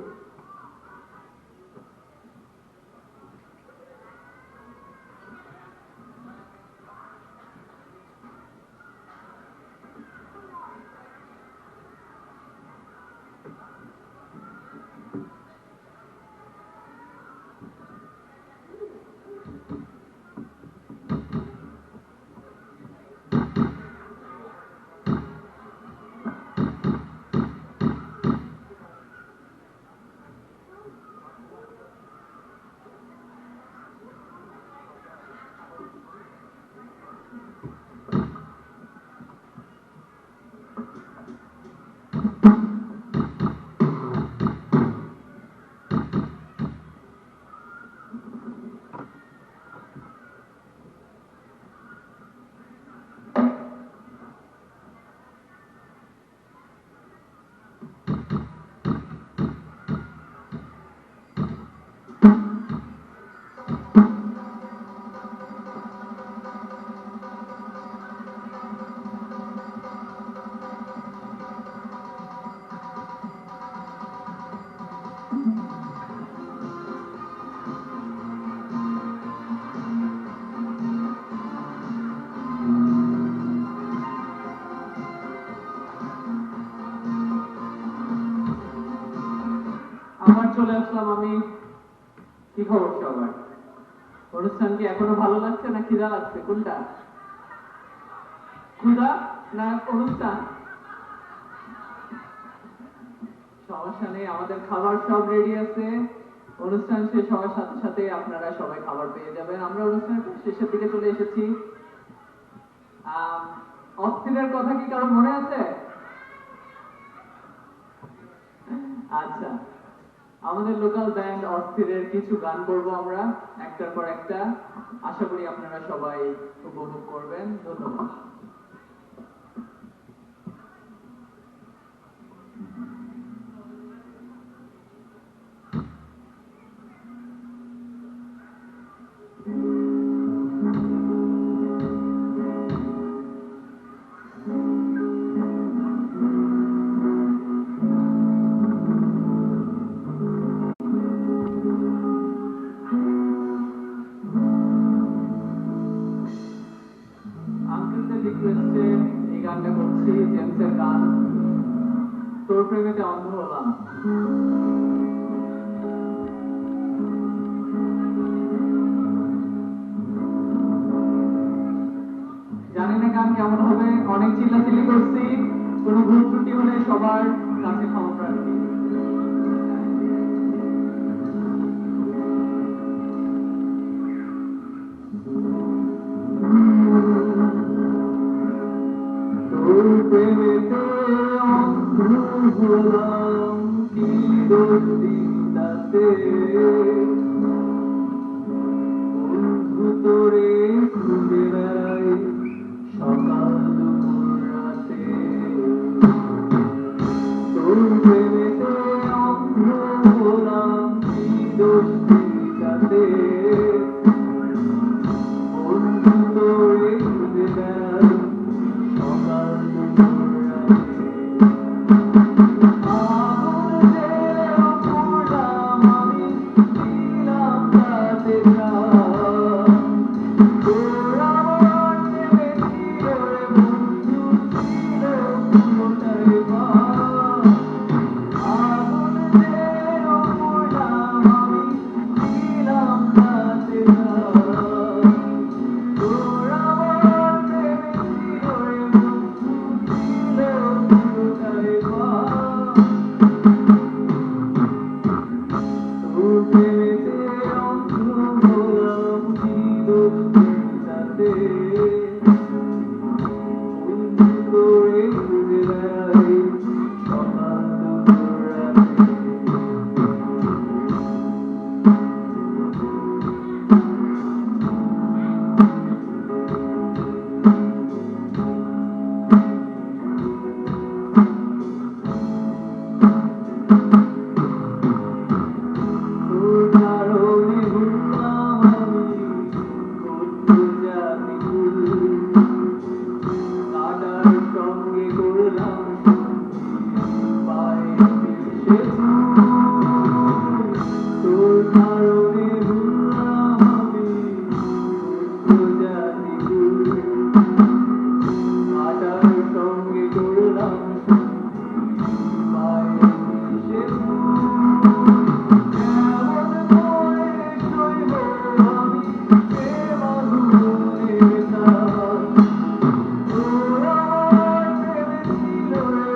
S2: আবার চলে আসলাম আমি। কি খবর সবার? অনুষ্ঠান কি এখনো ভালো লাগছে না খিদা লাগছে? কোনটা? ক্ষুধা না অনুষ্ঠান? সমস্যা নেই, আমাদের খাবার সব রেডি আছে। অনুষ্ঠান শেষ হওয়ার সাথে সাথে আপনারা সবাই খাবার পেয়ে যাবেন। আমরা অনুষ্ঠানের শেষের দিকে চলে এসেছি। অস্থিরের কথা কি কারো মনে আছে? আচ্ছা, আমাদের লোকাল ব্যান্ড অস্থিরের কিছু গান করবো আমরা একটার পর একটা। আশা করি আপনারা সবাই উপভোগ করবেন। ধন্যবাদ। গানটা করছি জেমসের গান তোর প্রেমেতে অন্ধ হলাম। জানি না গান কেমন হবে, অনেক চিল্লাচিল্লি করছি, কোনো ভুল ত্রুটি হলে সবার কাছে ক্ষমা প্রার্থী। তোর প্রেমেতে অন্ধ হলাম, কি দোষ দিতাতে বন্ধু তোরে খুঁজে বেড়াই সকাল দুপুর রাতে। তোর প্রেমেতে অন্ধ হলাম, কি দোষ দিতাতে বন্ধু তোরে খুঁজে বেড়াই সকাল দুপুর রাতে। আগুন জেলেও পড়লাম আমি, ছিলাম তাতে প্রাণ। তোর আমার প্রেমে ছিল রে বন্ধু, ছিল পুরোটাই ভান। আগুন জেলেও পড়লাম আমি, ছিলাম তাতে প্রাণ। তোর আমার প্রেমে ছিল রে বন্ধু, ছিল পুরোটাই ভান। তোর প্রেমেতে অন্ধ হলাম, কি দোষ দিতাতে বন্ধু তোরে খুঁজে বেড়াই সকাল দুপুর রাতে। তোর কারণে ঘুরলাম আমি কত জানি ভুল, কাটার সঙ্গে করলাম পায়ে মিশে ফুল। তোর কারণে ঘুরলাম আমি কত জানি ভুল, কাটার সঙ্গে করলাম পায়ে মিশে ফুল। কেমন করে সইব আমি এ বাঁধনের টান। তোর আমার প্রেমে ছিল রে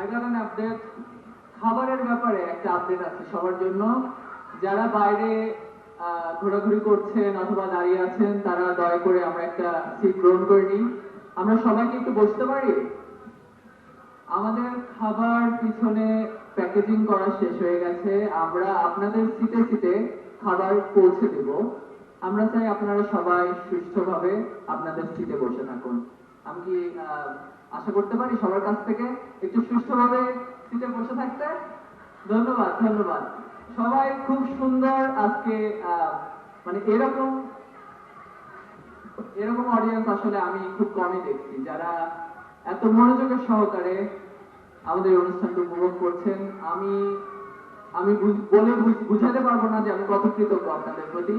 S2: I got an update. খাবারের ব্যাপারে একটা আপডেট আছে সবার জন্য। যারা বাইরে ঘোরাঘুরি করছেন অথবা দাঁড়িয়ে আছেন তারা দয়া করে আমরা একটা সিট গ্রহণ করে নিই। আমরা সবাইকে একটু বসতে পারি। আমাদের খাবার পিছনে প্যাকেজিং করা শেষ হয়ে গেছে। আমরা আপনাদের সিটে সিটে খাবার পৌঁছে দেব। আমরা চাই আপনারা সবাই সুষ্ঠুভাবে আপনাদের সিটে বসে থাকুন। আমি কি আশা করতে পারি সবার কাছ থেকে একটু সুষ্ঠুভাবে সিটে বসে থাকতে? ধন্যবাদ, ধন্যবাদ। সবাই খুব সুন্দর আজকে মানে এরকম অডিয়েন্স আসলে আমি খুব কমই দেখছি, যারা এত মনোযোগের সহকারে আমাদের অনুষ্ঠানটা উপভোগ করছেন। আমি বলে বুঝাতে পারবো না যে আমি কত কৃতজ্ঞ আপনাদের প্রতি।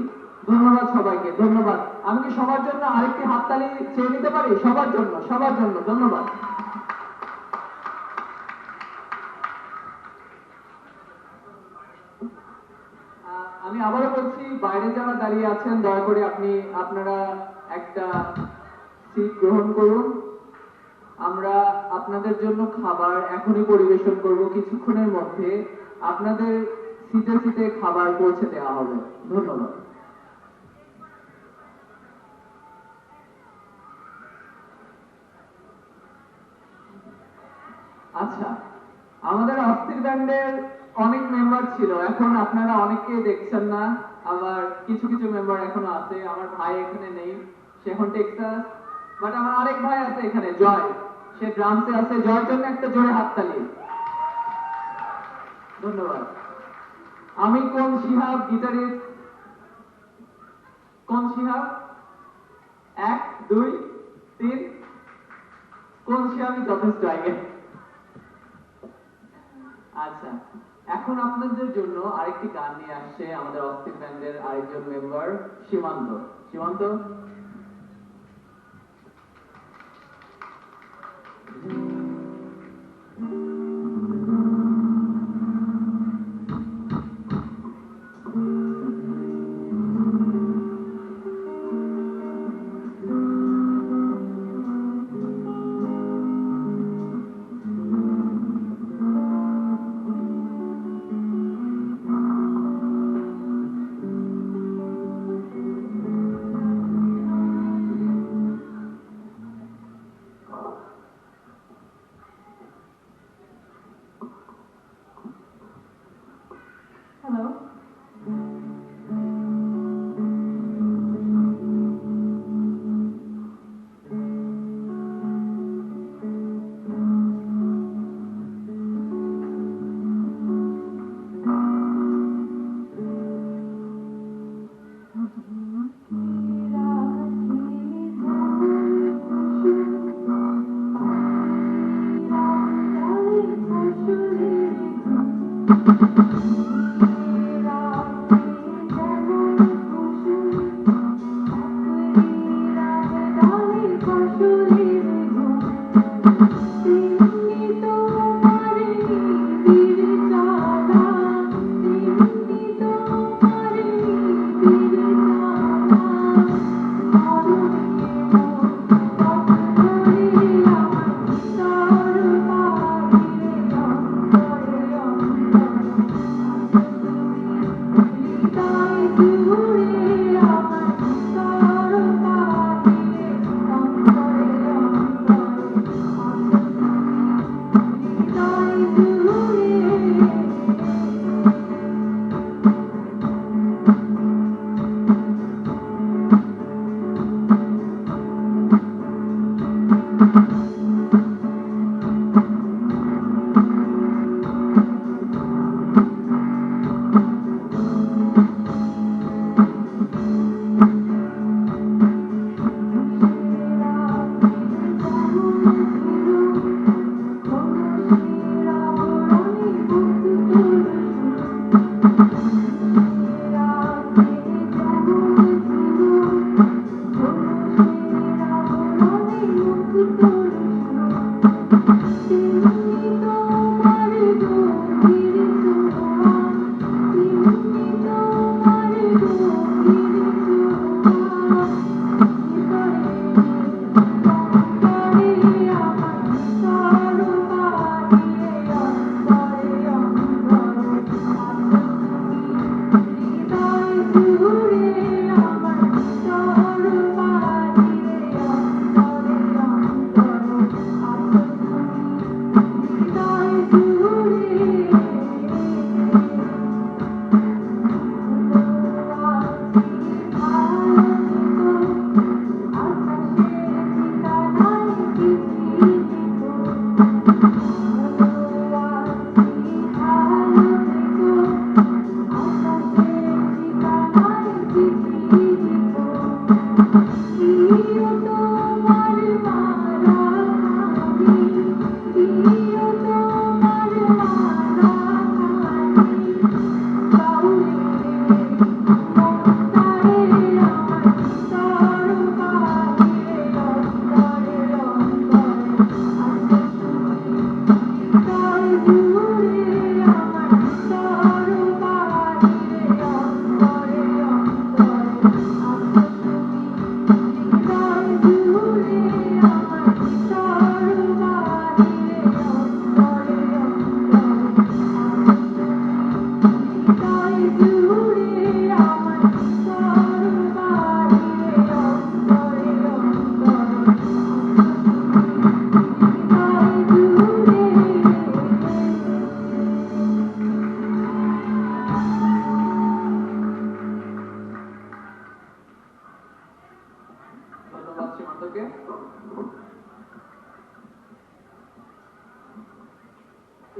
S2: ধন্যবাদ সবাইকে, ধন্যবাদ। আমি কি সবার জন্য আরেকটি হাততালি চেয়ে নিতে পারি? সবার জন্য, সবার জন্য ধন্যবাদ। আমি আবারও বলছি, বাইরে যারা দাঁড়িয়ে আছেন দয়া করে আপনারা একটা সিট গ্রহণ করুন। আমরা আপনাদের জন্য খাবার এখনই পরিবেশন করব। কিছুক্ষণের মধ্যে আপনাদের সিটে সিটে খাবার পৌঁছে দেওয়া হবে। ধন্যবাদ। আচ্ছা, আমাদের অস্থির ব্যান্ডের অনেক মেম্বার ছিল, এখন আপনারা অনেককে দেখছেন না। আবার কিছু কিছু মেম্বার এখনো আছে। আমার ভাই এখানে নেই, সে এখন টেক্সাস। বাট আমার আরেক ভাই আছে এখানে, জয়, সে ড্রামসে আছে। জয়ের জন্য একটা জোরে হাততালি। ধন্যবাদ। আমি কোন শিহাব, গিটারিস্ট। কোন শিহাব? 1 2 3। কোন শিহাবই যথেষ্ট আগে। আচ্ছা, এখন আপনাদের জন্য আরেকটি গান নিয়ে আসছে আমাদের অস্থির ব্যান্ডের আরেকজন মেম্বার সীমান্ত। সীমান্ত, হ্যালো।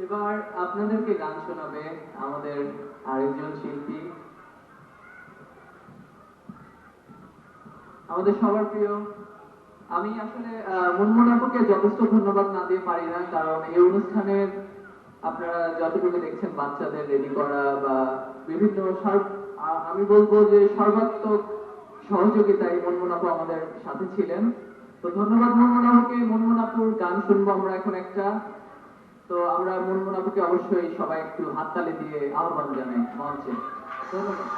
S2: এবার আপনাদেরকে গান শোনাবে আমাদের আরেকজন শিল্পী, আমাদের সবার প্রিয়। আমি আসলে মুনমুন আপুকে যথেষ্ট ধন্যবাদ না দিয়ে পারি না, কারণ এই অনুষ্ঠানের আপনারা যতটুকু দেখছেন বাচ্চাদের রেডি করা বা বিভিন্ন আমি বলবো যে সর্বাত্মক সহযোগিতায় মুনমুন আপু আমাদের সাথে ছিলেন। তো ধন্যবাদ মুনমুন আপুকে। মুনমুন আপুর গান শুনবো আমরা এখন একটা। তো আমরা মুনমুন আপুকে অবশ্যই সবাই একটু হাততালি দিয়ে আহ্বান জানাই মঞ্চে। ধন্যবাদ।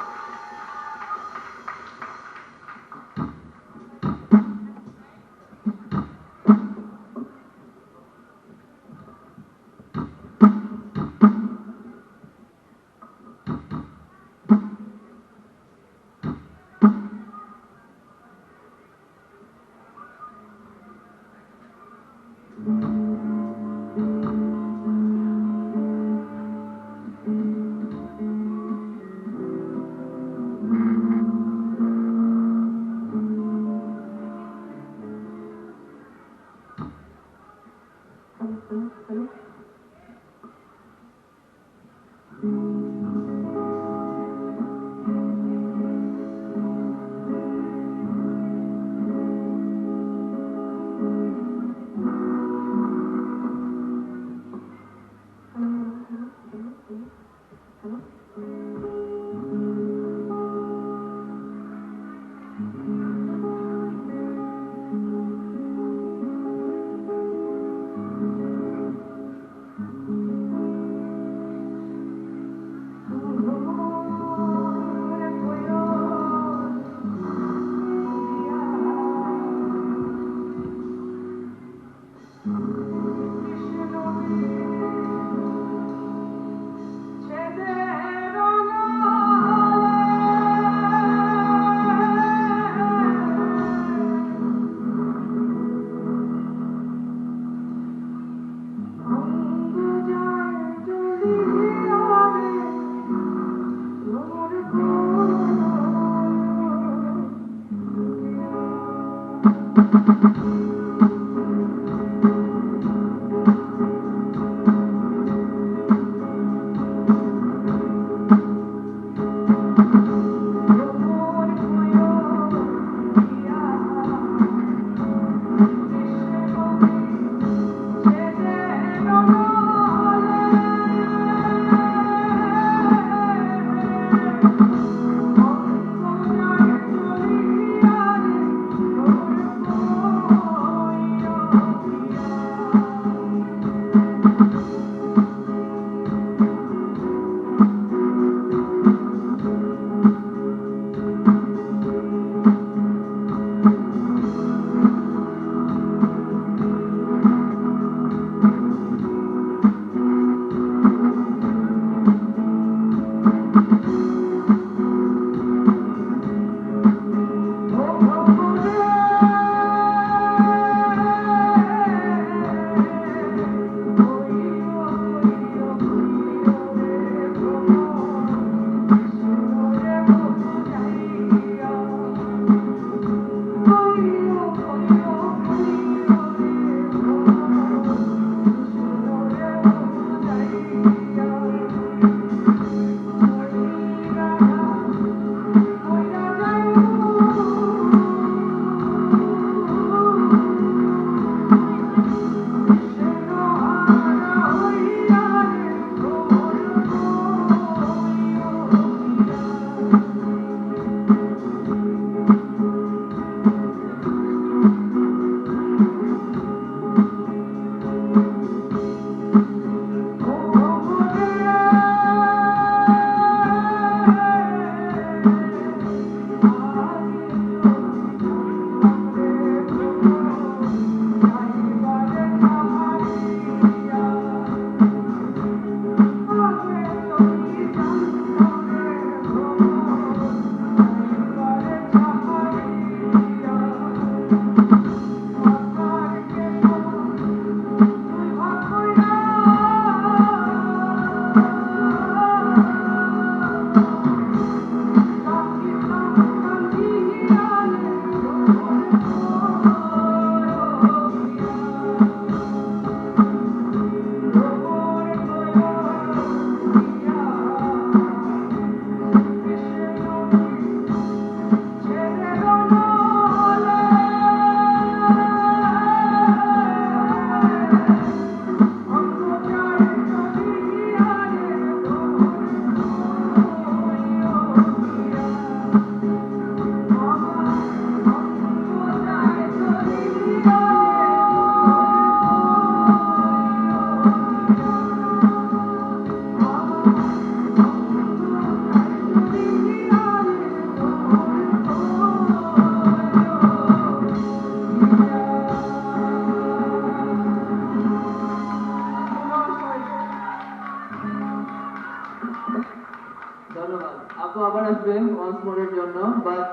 S2: আপু আবার আসবে ওয়ান্স মোরের জন্য, বাট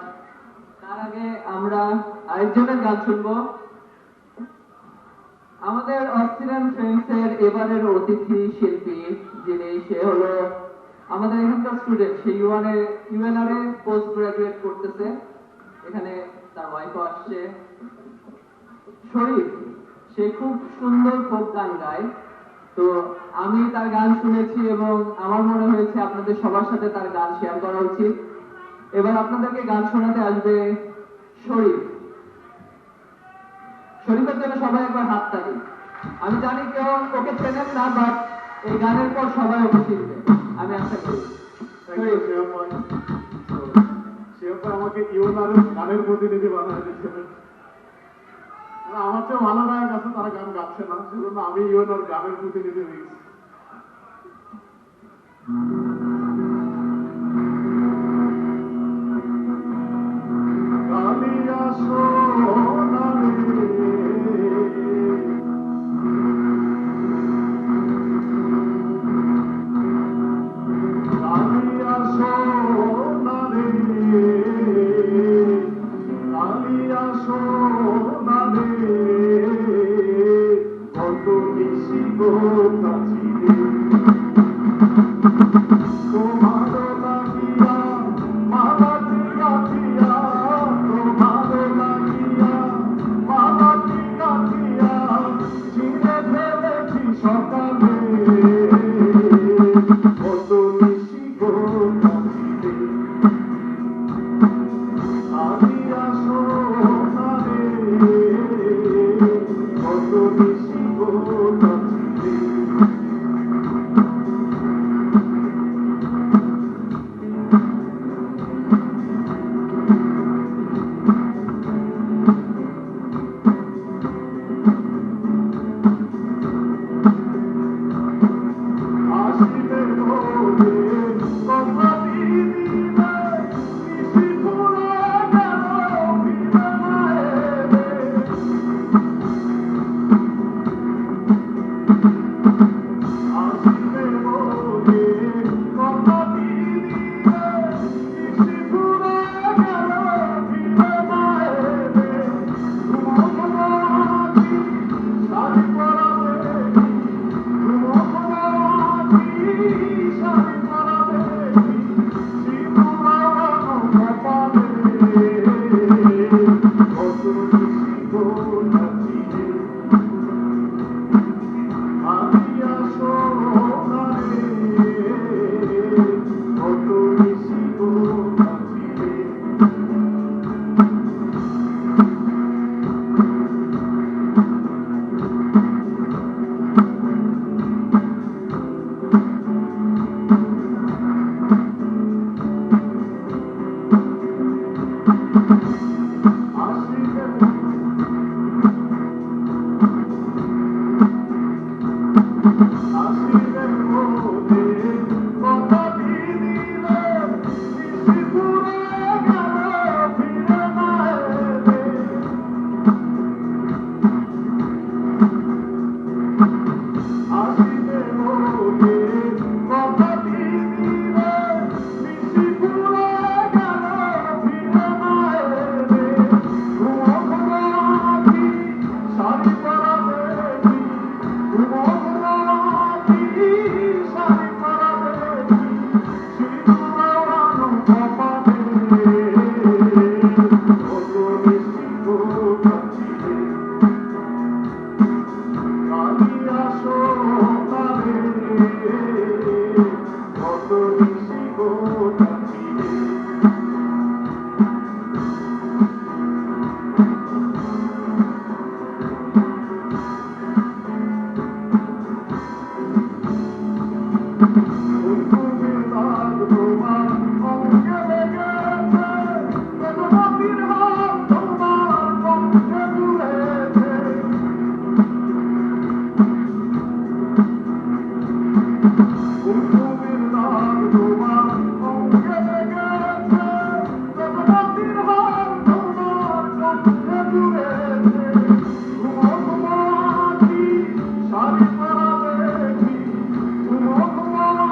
S2: তার আগে আমরা আরেকজনের গান শুনবো। আমাদের অস্ট্রেলিয়ান ফ্রেন্ডসের এবারের অতিথি শিল্পী যিনি, সে হলো আমাদের এখানকার স্টুডেন্ট, সে ইউএনআর এ পোস্ট গ্রাজুয়েট করতেছে, এখানে তার ওয়াইফও আসছে, শরীফ। সে খুব সুন্দর ফোক গান গায়। তো আমি তার গান শুনেছি এবং আমার মনে হয়েছে আপনাদের সবার সাথে তার গান শেয়ার করা উচিত। এবার আপনাদেরকে গান শোনাতে আসবে শরীফ। শরীফের জন্য সবাই একবার হাত তালি। আমি জানি কেউ ওকে চেনেন না, বাট এই গানের পর সবাই ওকে চিনবে আমি আশা করি।
S5: শিবম আমাকে ইউনার গানের প্রতিনিধি বানায় দিয়েছিলেন। আমার চেয়ে ভালো গায়ক আছে, তারা গান গাচ্ছে না, সেজন্য আমি ইউনার গানের প্রতিনিধি হয়ে গেছি। কালিয়া সোনারে কালিয়া সোনারে কালিয়া সোনারে কত নিশি গো কাছিলে তোমার লাগিয়া মালাটি গাথিয়া, তোমার লাগিয়া মালাটি গাথিয়া ছিঁড়ে ফেলেছি সকালে কত নিশি গো কাছিলে কালিয়া সোনারে কত নিশি গো কাছিলে। আসিবে ভোরে কথা দিদিবে নিশি ঘুরে গেল ফিরে না এলে। আসিবে ভোরে কথা দিদিবে নিশি ঘুরে গেল ফিরে না এলে। ঘুমোঘুমাতি শাড়ি পরাবে শাড়ি পরাবে সিঁদুরানো কপালে কত নিশি গো কাছিলে কালিয়া সোনারে কত নিশি গো কাছিলে। আসিবে আসিবে ভোরে কথা দিদিবে নিশি ঘুরে গেল ফিরে না এলে। আসিবে ভোরে কথা দিদিবে নিশি ঘুরে গেল ফিরে না এলে। ঘুমোঘুমাতি শাড়ি পরাবে ঘুমোঘুমাতি শাড়ি পরাবে সিঁদুরানো কপালে কত নিশি গো কাছিলে কালিয়া সোনারে কত নিশি গো কাছিলে। কুমকুমের দাগ তোমার অঙ্গে লেগেছে, বেদনার হাত তোমার কণ্ঠে তুলেছে। কুমকুমের দাগ তোমার অঙ্গে লেগেছে, বেদনার হাত তোমার কণ্ঠে তুলেছে। ঘুমোঘুমাতি শাড়ি পরাবে ঘুমোঘুমাতি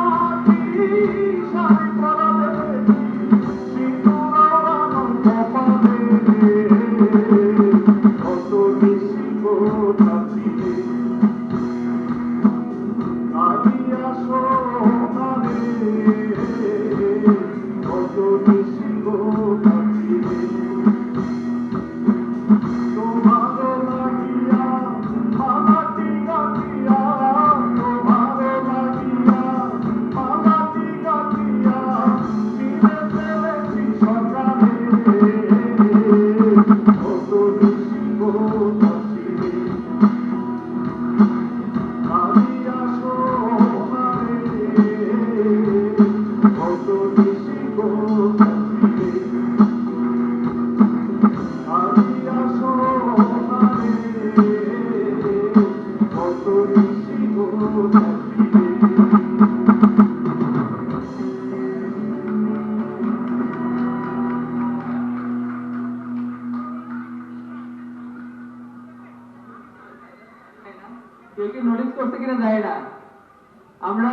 S2: আমরা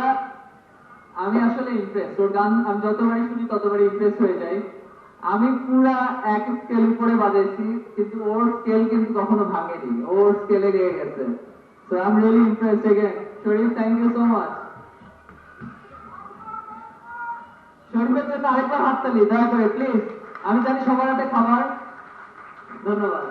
S2: আমি আসলে ইমপ্রেস, ওর গান আমি যতবারই শুনি ততবারই ইমপ্রেস হয়ে যাই। আমি পুরা এক স্কেল উপরে বাজাইছি, কিন্তু ওর স্কেল কিন্তু কখনো ভাঙেনি, ওর স্কেলে গিয়ে গেছে। So I am really impressed again. Sharif, thank you so much. শরীফের জন্য আরেকবার হাততালি দয়া করে প্লিজ। আমি জানি সবার হাতে খাবার। ধন্যবাদ।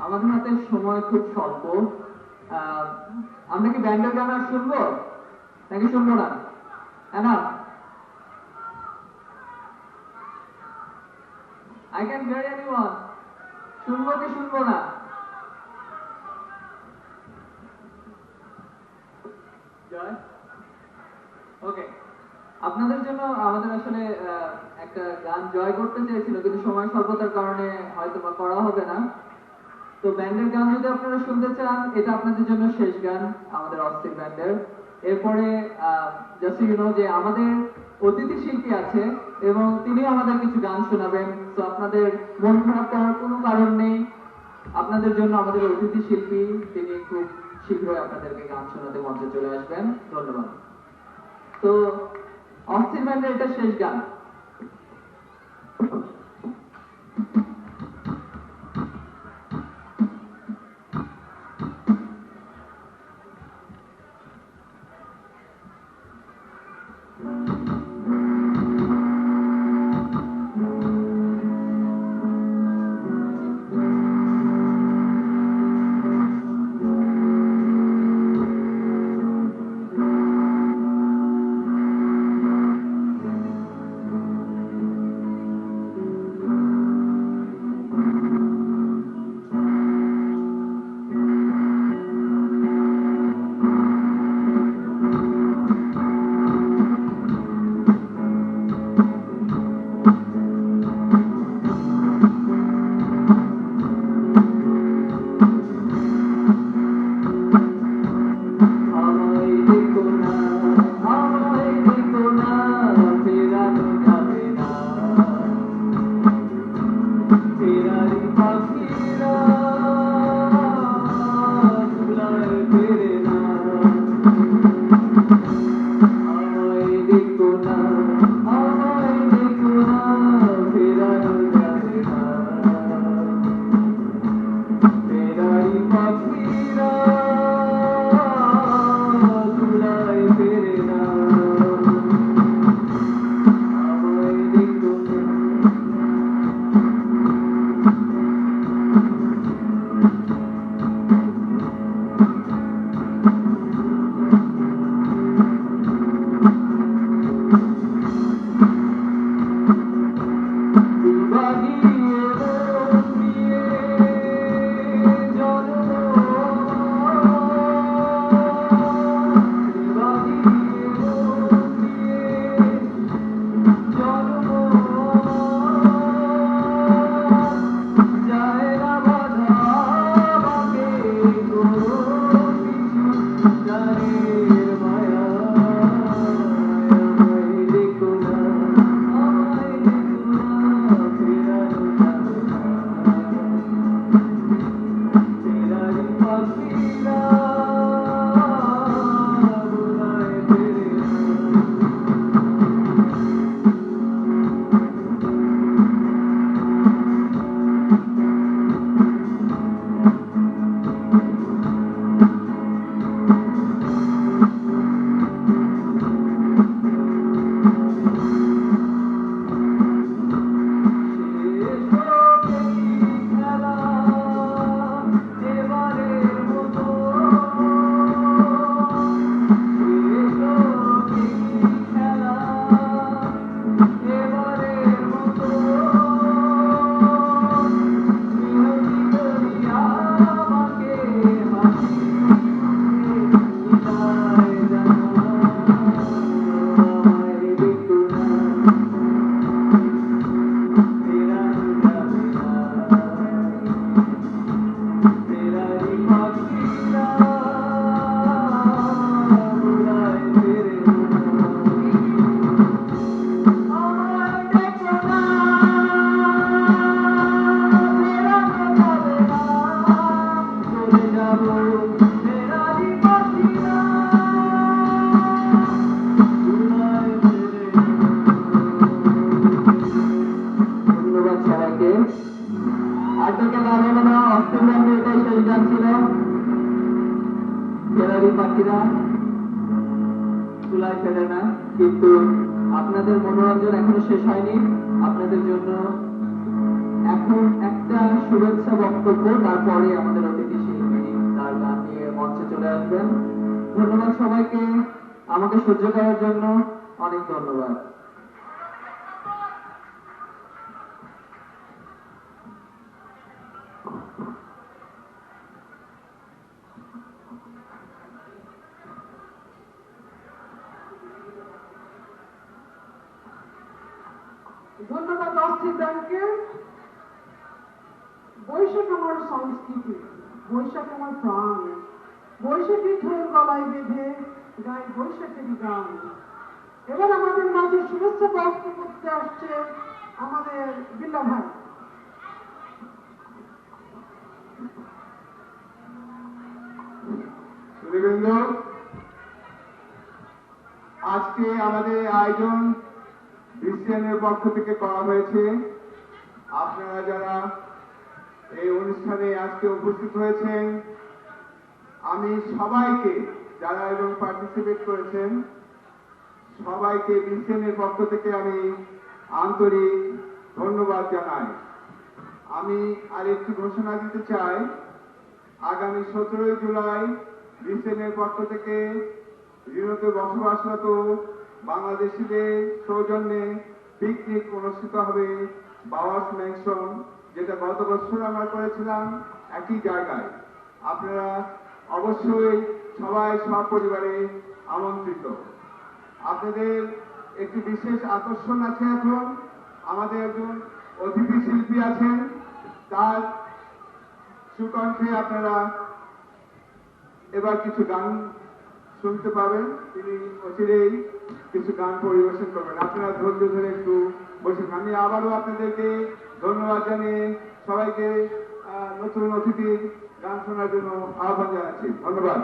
S2: আমাদের হাতে সময় খুব স্বল্প। আমরা কি ব্যান্ডের গান আর শুনবো নাকি শুনবো না? না, আই ক্যান হিয়ার এনিওয়ান। শুনবো কি শুনবো না? জয়, ওকে। আপনাদের জন্য আমাদের আসলে একটা গান জয় করতে চেয়েছিল, কিন্তু সময় স্বল্পতার কারণে হয়তো বা করা হবে না। তো ব্যান্ডের গান যদি আপনারা শুনতে চান, এটা আপনাদের জন্য শেষ গান আমাদের অস্থির ব্যান্ডের। এরপরে জাস্ট ইউ নো যে আমাদের অতিথি শিল্পী আছে এবং তিনিও আমাদের কিছু গান শোনাবেন। তো আপনাদের মন খারাপ করার কোনো কারণ নেই। আপনাদের জন্য আমাদের অতিথি শিল্পী তিনি খুব শীঘ্রই আপনাদেরকে গান শোনাতে মঞ্চে চলে আসবেন। ধন্যবাদ। তো অস্থির ব্যান্ডের এটা শেষ গান। পাখিরা চুলায় ফেলে না, কিন্তু আপনাদের মনোরঞ্জন এখনো শেষ হয়নি। আপনাদের জন্য এখন একটা শুভেচ্ছা বক্তব্য, তারপরে আমাদের অতিথি শিল্পী তার গান নিয়ে মঞ্চে চলে আসবেন। ধন্যবাদ সবাইকে, আমাকে সহ্য করার জন্য অনেক ধন্যবাদ।
S6: ধন্যবাদ অস্থির ব্যাংকে। বৈশাখ আমার সংস্কৃতি, বৈশাখ আমার প্রাণ, বৈশাখী ঢোল গলায় বেঁধে গায়ে বৈশাখেরই গান। এবার আমাদের মাঝে শুভেচ্ছা বার্তা করতে আসছে আমাদের বিল্লা ভাই।
S5: সুধীবৃন্দ, আজকে আমাদের আয়োজন বিসিএনের পক্ষ থেকে করা হয়েছে। আপনারা যারা এই অনুষ্ঠানে আজকে উপস্থিত হয়েছেন, আমি সবাইকে, যারা এবং পার্টিসিপেট করেছেন, সবাইকে বিসিএনের পক্ষ থেকে আমি আন্তরিক ধন্যবাদ জানাই। আমি আরেকটি ঘোষণা দিতে চাই, আগামী 17 জুলাই বিসিএনের পক্ষ থেকে রিওতে বসবাসরত বাংলাদেশিদের সৌজন্যে পিকনিক অনুষ্ঠিত হবে বাওয়াস ম্যানশন, যেটা গত বছর আমরা করেছিলাম একই জায়গায়। আপনারা অবশ্যই সবাই সপরিবারে আমন্ত্রিত। আপনাদের একটি বিশেষ আকর্ষণ আছে। এখন আমাদের একজন অতিথি শিল্পী আছেন, তার সুকণ্ঠে আপনারা এবার কিছু গান শুনতে পাবেন। তিনি অচিরেই কিছু গান পরিবেশন করবেন। আপনারা ধৈর্য ধরে একটু বসে। আমি আবারও আপনাদেরকে ধন্যবাদ জানিয়ে সবাইকে নতুন অতিথির গান শোনার জন্য আহ্বান জানাচ্ছি। ধন্যবাদ।